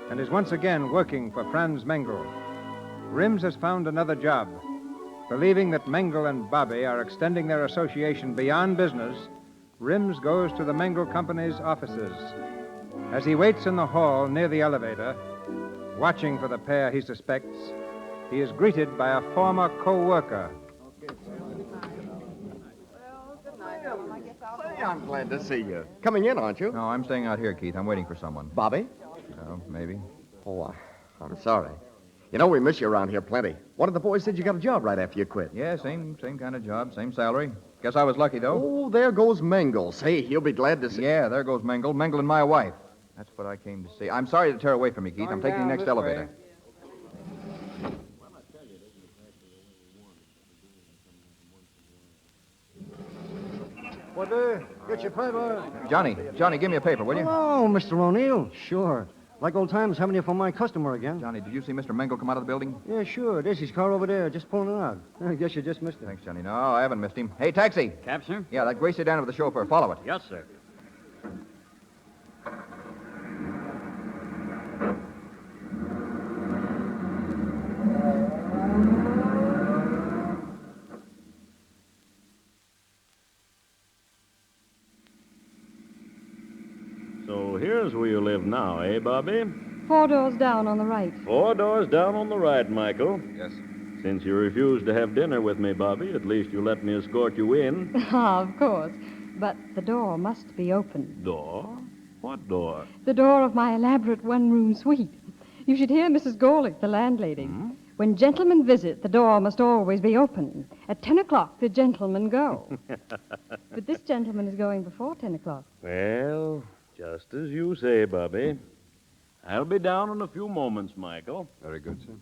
and is once again working for Franz Mengel. Rims has found another job. Believing that Mengel and Bobby are extending their association beyond business, Rims goes to the Mengel Company's offices. As he waits in the hall near the elevator, watching for the pair he suspects, he is greeted by a former co-worker. Say, I'm glad to see you. Coming in, aren't you? No, I'm staying out here, Keith. I'm waiting for someone. Bobby? Oh, maybe. Oh, I'm sorry. You know, we miss you around here plenty. One of the boys said you got a job right after you quit. Yeah, same kind of job, same salary. Guess I was lucky, though. Oh, there goes Mengel. Say, he'll be glad to see... Yeah, there goes Mengel. Mengel and my wife. That's what I came to see. I'm sorry to tear away from you, Keith. I'm taking the next elevator. Get your paper. Johnny, give me a paper, will you? Hello, Mr. O'Neill. Sure. Like old times having you for my customer again. Johnny, did you see Mr. Mengel come out of the building? Yeah, sure. There's his car over there, just pulling it out. I guess you just missed it. Thanks, Johnny. No, I haven't missed him. Hey, taxi. Cab, sir? Yeah, that gray sedan with the chauffeur. Follow it. Yes, sir. So here's where you live now, eh, Bobby? 4 doors down on the right. 4 doors down on the right, Michael. Yes. Since you refused to have dinner with me, Bobby, at least you let me escort you in. Ah, of course. But the door must be open. Door? What door? The door of my elaborate one-room suite. You should hear Mrs. Gorlick, the landlady. Hmm? When gentlemen visit, the door must always be open. At 10 o'clock, the gentlemen go. But this gentleman is going before 10 o'clock. Well, just as you say, Bobby. I'll be down in a few moments, Michael. Very good, sir.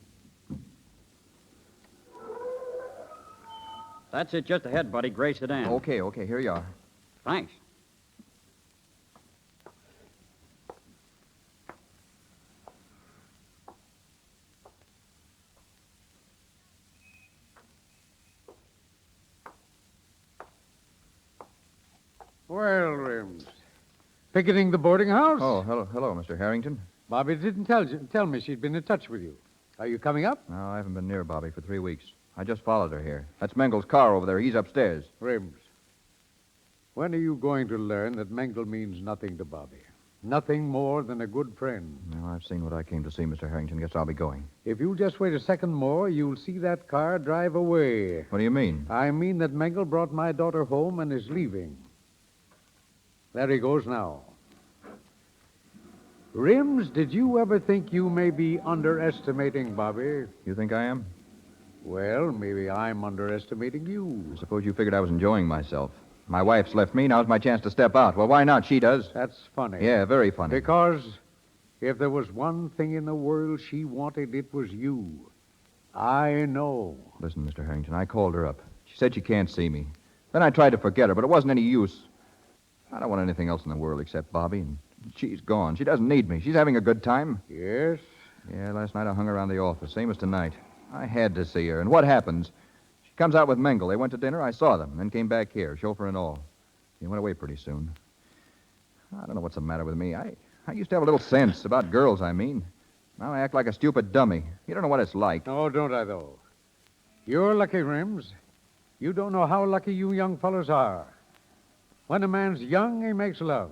That's it, just ahead, buddy. Gray sedan. Okay, here you are. Thanks. Well, Rims. Picketing the boarding house? Oh, hello, Mr. Harrington. Bobby didn't tell me she'd been in touch with you. Are you coming up? No, I haven't been near Bobby for 3 weeks. I just followed her here. That's Mengel's car over there. He's upstairs. Rims, when are you going to learn that Mengel means nothing to Bobby? Nothing more than a good friend. No, I've seen what I came to see, Mr. Harrington. Guess I'll be going. If you just wait a second more, you'll see that car drive away. What do you mean? I mean that Mengel brought my daughter home and is leaving. There he goes now. Rims, did you ever think you may be underestimating Bobby? You think I am? Well, maybe I'm underestimating you. I suppose you figured I was enjoying myself. My wife's left me. Now's my chance to step out. Well, why not? She does. That's funny. Yeah, very funny. Because if there was one thing in the world she wanted, it was you. I know. Listen, Mr. Harrington, I called her up. She said she can't see me. Then I tried to forget her, but it wasn't any use. I don't want anything else in the world except Bobby, and she's gone. She doesn't need me. She's having a good time. Yes? Yeah, last night I hung around the office, same as tonight. I had to see her. And what happens? She comes out with Mengel. They went to dinner. I saw them, then came back here, chauffeur and all. He went away pretty soon. I don't know what's the matter with me. I used to have a little sense about girls, I mean. Now I act like a stupid dummy. You don't know what it's like. Oh, don't I, though? You're lucky, Rims. You don't know how lucky you young fellows are. When a man's young, he makes love.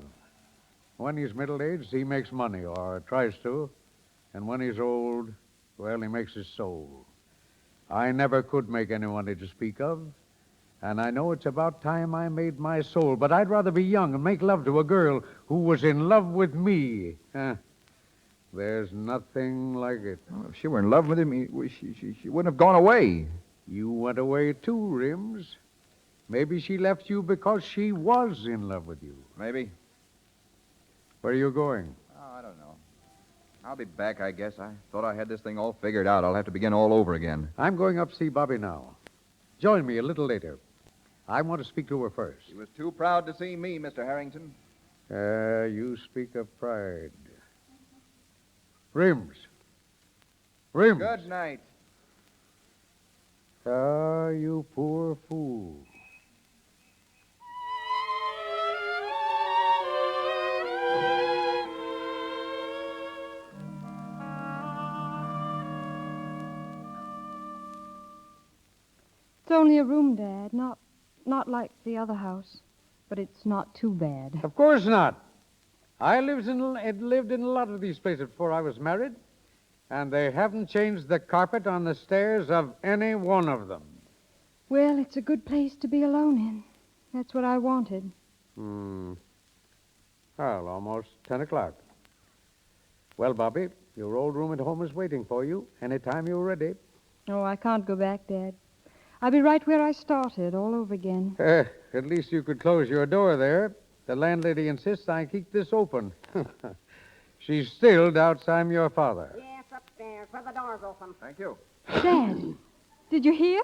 When he's middle-aged, he makes money, or tries to. And when he's old, well, he makes his soul. I never could make anyone to speak of, and I know it's about time I made my soul, but I'd rather be young and make love to a girl who was in love with me. There's nothing like it. Well, if she were in love with him, she wouldn't have gone away. You went away too, Rims. Maybe she left you because she was in love with you. Maybe. Where are you going? Oh, I don't know. I'll be back, I guess. I thought I had this thing all figured out. I'll have to begin all over again. I'm going up to see Bobby now. Join me a little later. I want to speak to her first. She was too proud to see me, Mr. Harrington. You speak of pride. Rims. Rims. Good night. Ah, you poor fool. It's only a room, Dad. Not like the other house. But it's not too bad. Of course not. I lived in a lot of these places before I was married, and they haven't changed the carpet on the stairs of any one of them. Well, it's a good place to be alone in. That's what I wanted. Well, almost 10 o'clock. Well, Bobby, your old room at home is waiting for you anytime you're ready. Oh, I can't go back, Dad. I'll be right where I started, all over again. At least you could close your door there. The landlady insists I keep this open. She still doubts I'm your father. Yes, upstairs, where the door's open. Thank you. Dad, did you hear?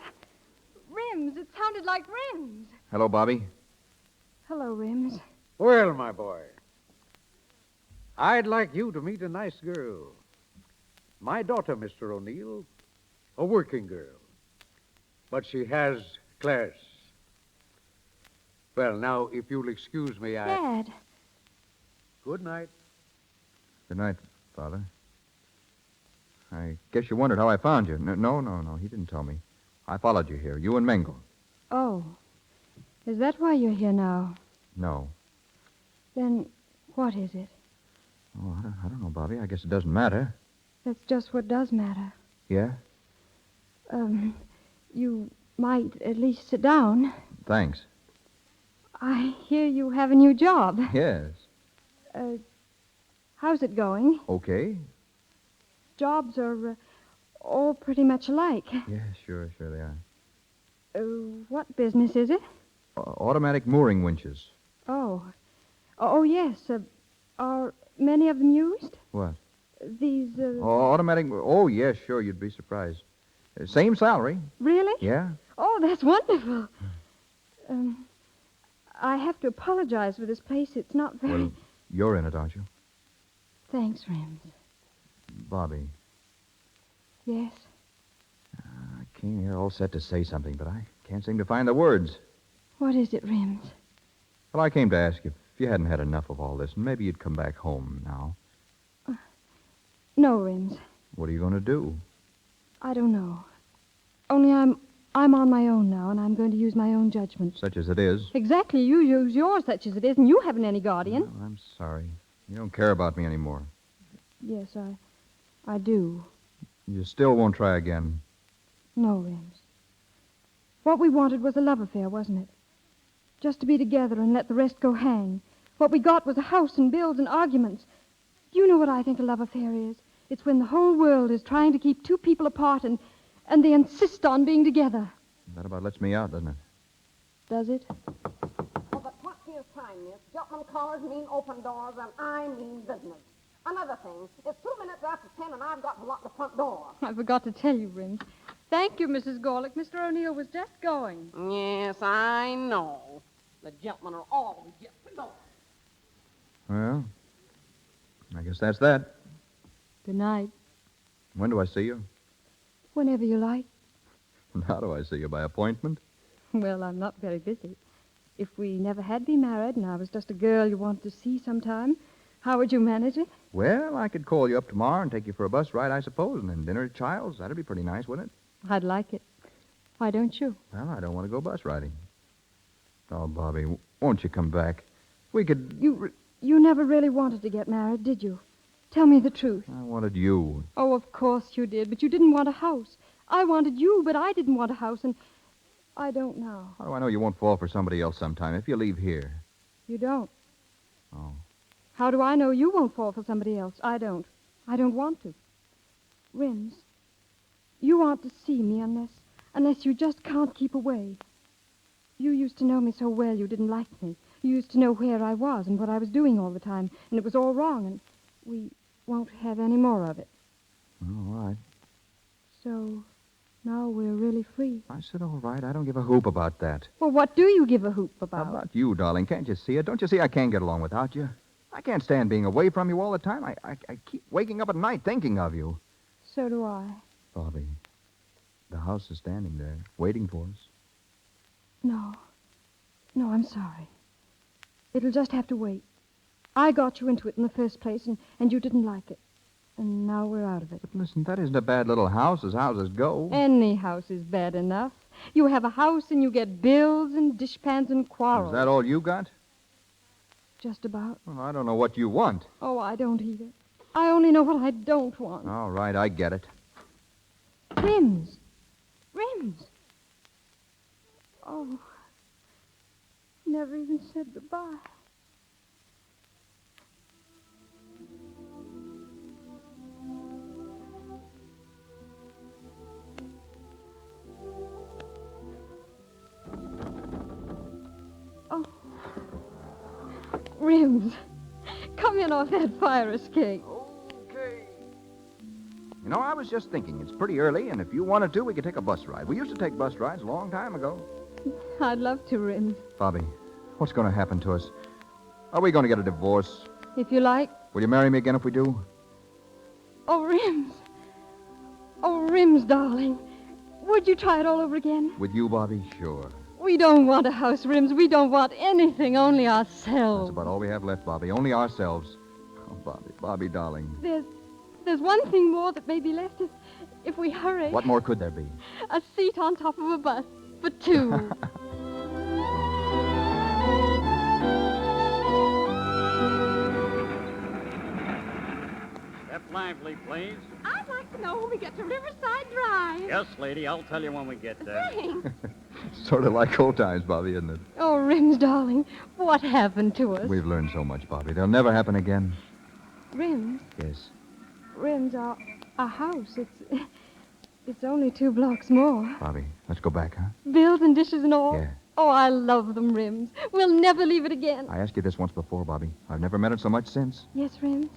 Rims. It sounded like Rims. Hello, Bobby. Hello, Rims. Well, my boy, I'd like you to meet a nice girl. My daughter, Mr. O'Neill, a working girl. But she has class. Well, now, if you'll excuse me, Dad. Good night. Good night, Father. I guess you wondered how I found you. No. He didn't tell me. I followed you here, you and Mingle. Oh. Is that why you're here now? No. Then what is it? Oh, I don't know, Bobby. I guess it doesn't matter. That's just what does matter. Yeah? You might at least sit down. Thanks. I hear you have a new job. Yes. How's it going? Okay. Jobs are all pretty much alike. Yeah, sure they are. What business is it? Automatic mooring winches. Oh, yes. Are many of them used? What? These, Automatic... Oh, yes, sure, you'd be surprised. Same salary. Really? Yeah. Oh, that's wonderful. I have to apologize for this place. It's not very... Well, you're in it, aren't you? Thanks, Rims. Bobby. Yes? I came here all set to say something, but I can't seem to find the words. What is it, Rims? Well, I came to ask you if you hadn't had enough of all this, and maybe you'd come back home now. No, Rims. What are you going to do? I don't know. Only I'm on my own now, and I'm going to use my own judgment. Such as it is. Exactly. You use yours, such as it is, and you haven't any guardian. Well, I'm sorry. You don't care about me anymore. Yes, I do. You still won't try again. No, Rims. What we wanted was a love affair, wasn't it? Just to be together and let the rest go hang. What we got was a house and bills and arguments. You know what I think a love affair is? It's when the whole world is trying to keep two people apart and they insist on being together. That about lets me out, doesn't it? Does it? For the 20th time, miss, gentlemen callers mean open doors, and I mean business. Another thing, it's 2 minutes after 10, and I've got to lock the front door. I forgot to tell you, Rims. Thank you, Mrs. Gorlick. Mr. O'Neill was just going. Yes, I know. The gentlemen are always just the door. Well, I guess that's that. Good night. When do I see you? Whenever you like. And how do I see you? By appointment? Well, I'm not very busy. If we never had been married and I was just a girl you wanted to see sometime, how would you manage it? Well, I could call you up tomorrow and take you for a bus ride, I suppose, and then dinner at Child's. That'd be pretty nice, wouldn't it? I'd like it. Why don't you? Well, I don't want to go bus riding. Oh, Bobby, won't you come back? We could... You never really wanted to get married, did you? Tell me the truth. I wanted you. Oh, of course you did, but you didn't want a house. I wanted you, but I didn't want a house, and I don't now. How do I know you won't fall for somebody else sometime if you leave here? You don't. Oh. How do I know you won't fall for somebody else? I don't. I don't want to. Rims, you want to see me unless you just can't keep away. You used to know me so well you didn't like me. You used to know where I was and what I was doing all the time, and it was all wrong, and we won't have any more of it. All right. So now we're really free. I said all right. I don't give a hoop about that. Well, what do you give a hoop about? How about you, darling? Can't you see it? Don't you see I can't get along without you? I can't stand being away from you all the time. I keep waking up at night thinking of you. So do I. Bobby, the house is standing there, waiting for us. No, I'm sorry. It'll just have to wait. I got you into it in the first place, and you didn't like it. And now we're out of it. But listen, that isn't a bad little house as houses go. Any house is bad enough. You have a house and you get bills and dishpans and quarrels. Is that all you got? Just about. Well, I don't know what you want. Oh, I don't either. I only know what I don't want. All right, I get it. Rims. Oh, never even said goodbye. Oh. Rims, come in off that fire escape. Okay. You know, I was just thinking, it's pretty early, and if you wanted to, we could take a bus ride. We used to take bus rides a long time ago. I'd love to, Rims. Bobby, What's going to happen to us? Are we going to get a divorce? If you like. Will you marry me again if we do? Oh, Rims. Oh, Rims, darling. Would you try it all over again? With you, Bobby? Sure. We don't want a house, Rims. We don't want anything, only ourselves. That's about all we have left, Bobby. Only ourselves. Oh, Bobby, darling. There's one thing more that may be left if we hurry. What more could there be? A seat on top of a bus for two. Step lively, please. I'd like to know when we get to Riverside Drive. Yes, lady, I'll tell you when we get there. Thanks. Sort of like old times, Bobby, isn't it? Oh, Rims, darling, what happened to us? We've learned so much, Bobby. They'll never happen again. Rims? Yes. Rims, our house, it's only 2 blocks more. Bobby, let's go back, huh? Bills and dishes and all? Yeah. Oh, I love them, Rims. We'll never leave it again. I asked you this once before, Bobby. I've never meant it so much since. Yes, Rims?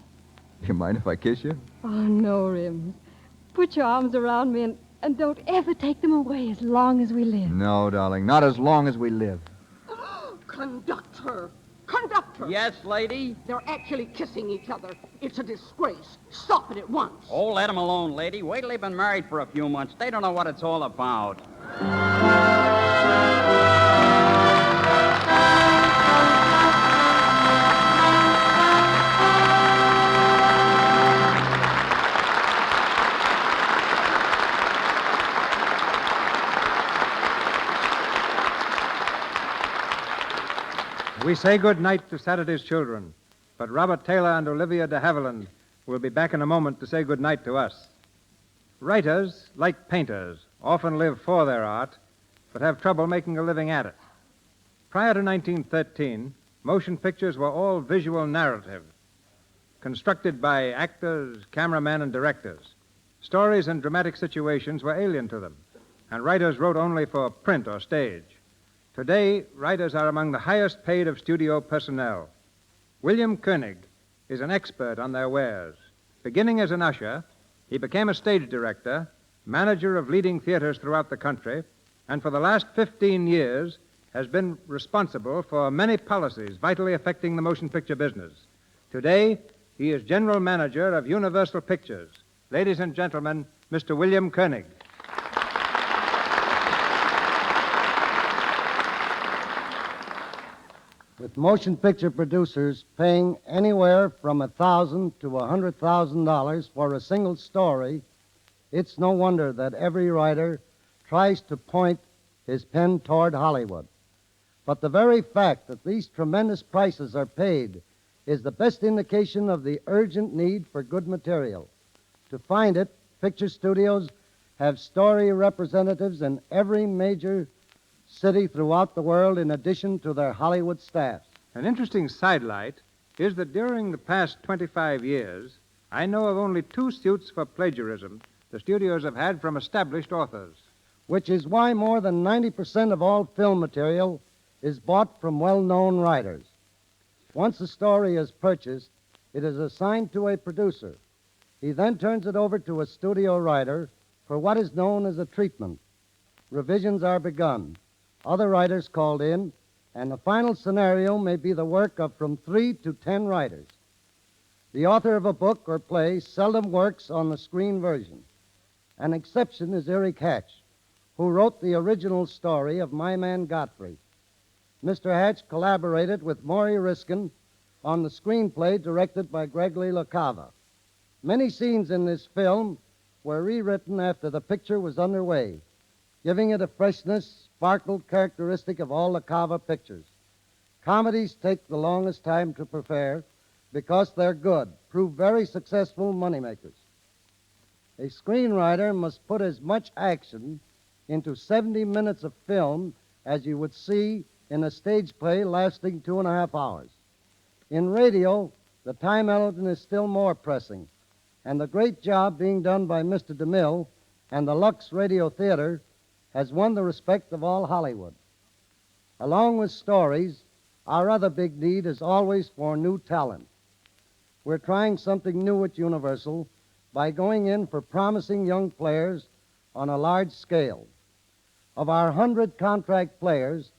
Do you mind if I kiss you? Oh, no, Rims. Put your arms around me and don't ever take them away as long as we live. No, darling, not as long as we live. Conductor! Conductor! Yes, lady? They're actually kissing each other. It's a disgrace. Stop it at once. Oh, let them alone, lady. Wait till they've been married for a few months. They don't know what it's all about. We say good night to Saturday's children, but Robert Taylor and Olivia De Havilland will be back in a moment to say good night to us. Writers, like painters, often live for their art, but have trouble making a living at it. Prior to 1913, motion pictures were all visual narrative, constructed by actors, cameramen, and directors. Stories and dramatic situations were alien to them, and writers wrote only for print or stage. Today, writers are among the highest paid of studio personnel. William Koenig is an expert on their wares. Beginning as an usher, he became a stage director, manager of leading theaters throughout the country, and for the last 15 years has been responsible for many policies vitally affecting the motion picture business. Today, he is general manager of Universal Pictures. Ladies and gentlemen, Mr. William Koenig. With motion picture producers paying anywhere from $1,000 to $100,000 for a single story, it's no wonder that every writer tries to point his pen toward Hollywood. But the very fact that these tremendous prices are paid is the best indication of the urgent need for good material. To find it, picture studios have story representatives in every major city throughout the world in addition to their Hollywood staffs. An interesting sidelight is that during the past 25 years, I know of only 2 suits for plagiarism the studios have had from established authors. Which is why more than 90% of all film material is bought from well-known writers. Once a story is purchased, it is assigned to a producer. He then turns it over to a studio writer for what is known as a treatment. Revisions are begun. Other writers called in, and the final scenario may be the work of from 3 to 10 writers. The author of a book or play seldom works on the screen version. An exception is Eric Hatch, who wrote the original story of My Man Godfrey. Mr. Hatch collaborated with Maury Riskin on the screenplay directed by Gregory La Cava. Many scenes in this film were rewritten after the picture was underway, giving it a freshness, sparkle characteristic of all La Cava pictures. Comedies take the longest time to prepare because they're good, prove very successful moneymakers. A screenwriter must put as much action into 70 minutes of film as you would see in a stage play lasting 2.5 hours. In radio, the time element is still more pressing, and the great job being done by Mr. DeMille and the Lux Radio Theater has won the respect of all Hollywood. Along with stories, our other big need is always for new talent. We're trying something new at Universal by going in for promising young players on a large scale. Of our 100 contract players,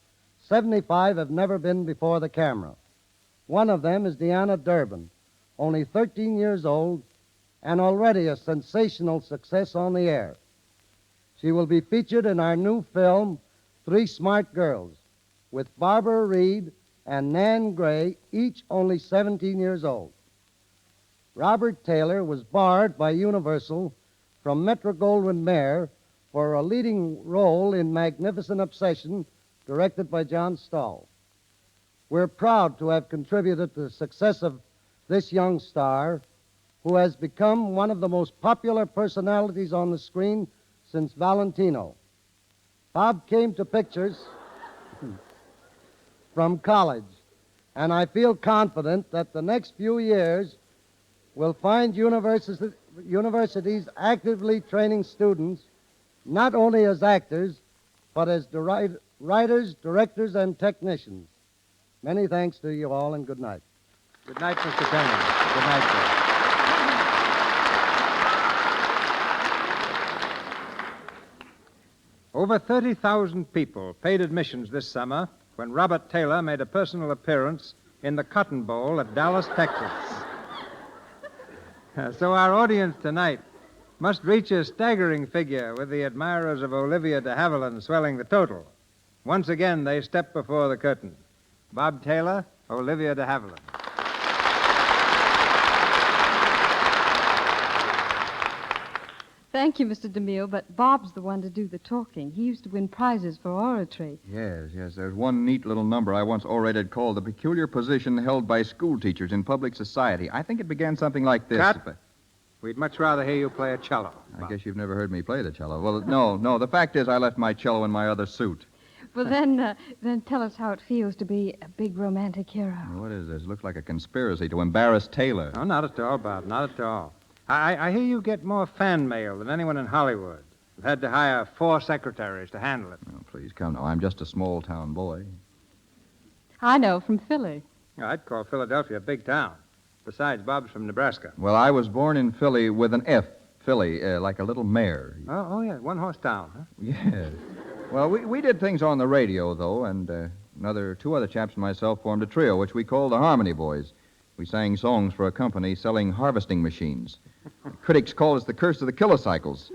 75 have never been before the camera. One of them is Deanna Durbin, only 13 years old and already a sensational success on the air. She will be featured in our new film, Three Smart Girls, with Barbara Reed and Nan Gray, each only 17 years old. Robert Taylor was barred by Universal from Metro-Goldwyn-Mayer for a leading role in Magnificent Obsession, directed by John Stahl. We're proud to have contributed to the success of this young star, who has become one of the most popular personalities on the screen since Valentino. Bob came to pictures from college, and I feel confident that the next few years will find universities actively training students not only as actors, but as writers, directors, and technicians. Many thanks to you all, and good night. Good night, Mr. Turner. Good night, sir. Over 30,000 people paid admissions this summer when Robert Taylor made a personal appearance in the Cotton Bowl at Dallas, Texas. So our audience tonight must reach a staggering figure, with the admirers of Olivia De Havilland swelling the total. Once again, they step before the curtain. Bob Taylor, Olivia De Havilland. Thank you, Mr. DeMille, but Bob's the one to do the talking. He used to win prizes for oratory. Yes. There's one neat little number I once orated called The Peculiar Position Held by School Teachers in Public Society. I think it began something like this. Cut. We'd much rather hear you play a cello. I guess you've never heard me play the cello. Well, no. The fact is I left my cello in my other suit. Well, then tell us how it feels to be a big romantic hero. What is this? Looks like a conspiracy to embarrass Taylor. No, not at all, Bob. Not at all. I hear you get more fan mail than anyone in Hollywood. You've had to hire 4 secretaries to handle it. Oh, please come now. I'm just a small-town boy. I know, from Philly. I'd call Philadelphia a big town. Besides, Bob's from Nebraska. Well, I was born in Philly with an F. Philly, like a little mare. Oh, yeah, one-horse town, huh? Yes. Well, we did things on the radio, though, and 2 other chaps and myself formed a trio, which we called the Harmony Boys. We sang songs for a company selling harvesting machines. Critics called us the curse of the kilocycles.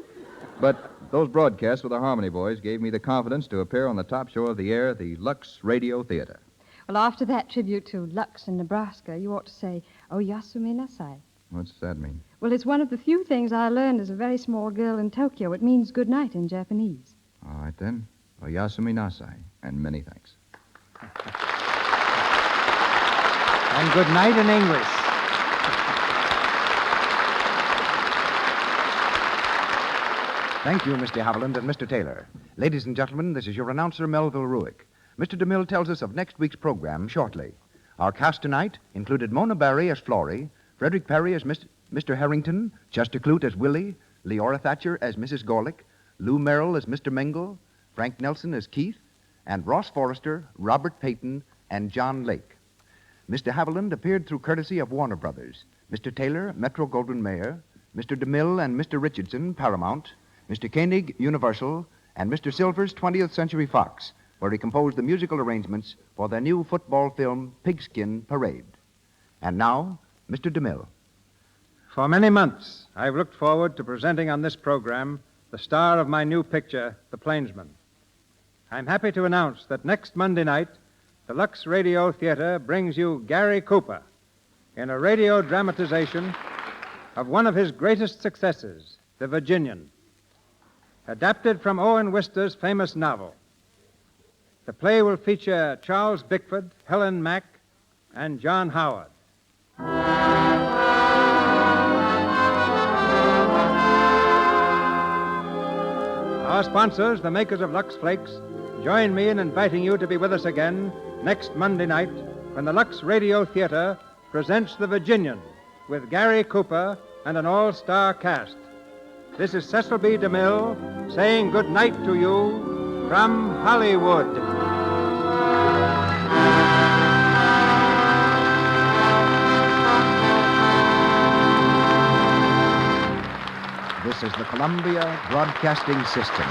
But those broadcasts with the Harmony Boys gave me the confidence to appear on the top show of the air, the Lux Radio Theater. Well, after that tribute to Lux in Nebraska, you ought to say, "Oh, Yasumi Nasai." What's that mean? Well, it's one of the few things I learned as a very small girl in Tokyo. It means good night in Japanese. All right, then. Oyasumi Nasai, and many thanks. And good night in English. Thank you, Miss De Havilland and Mr. Taylor. Ladies and gentlemen, this is your announcer, Melville Ruick. Mr. DeMille tells us of next week's program shortly. Our cast tonight included Mona Barry as Florrie, Frederick Perry as Mr. Harrington, Chester Clute as Willie, Leora Thatcher as Mrs. Gorlick, Lou Merrill as Mr. Mingle, Frank Nelson as Keith, and Ross Forrester, Robert Payton, and John Lake. Mr. Havilland appeared through courtesy of Warner Brothers, Mr. Taylor, Metro-Goldwyn-Mayer, Mr. DeMille and Mr. Richardson, Paramount, Mr. Koenig, Universal, and Mr. Silvers, 20th Century Fox, where he composed the musical arrangements for their new football film, Pigskin Parade. And now, Mr. DeMille. For many months, I've looked forward to presenting on this program the star of my new picture, The Plainsman. I'm happy to announce that next Monday night, the Lux Radio Theater brings you Gary Cooper in a radio dramatization of one of his greatest successes, The Virginian, adapted from Owen Wister's famous novel. The play will feature Charles Bickford, Helen Mack, and John Howard. Our sponsors, the makers of Lux Flakes, join me in inviting you to be with us again next Monday night when the Lux Radio Theater presents The Virginian with Gary Cooper and an all-star cast. This is Cecil B. DeMille saying good night to you from Hollywood. This is the Columbia Broadcasting System.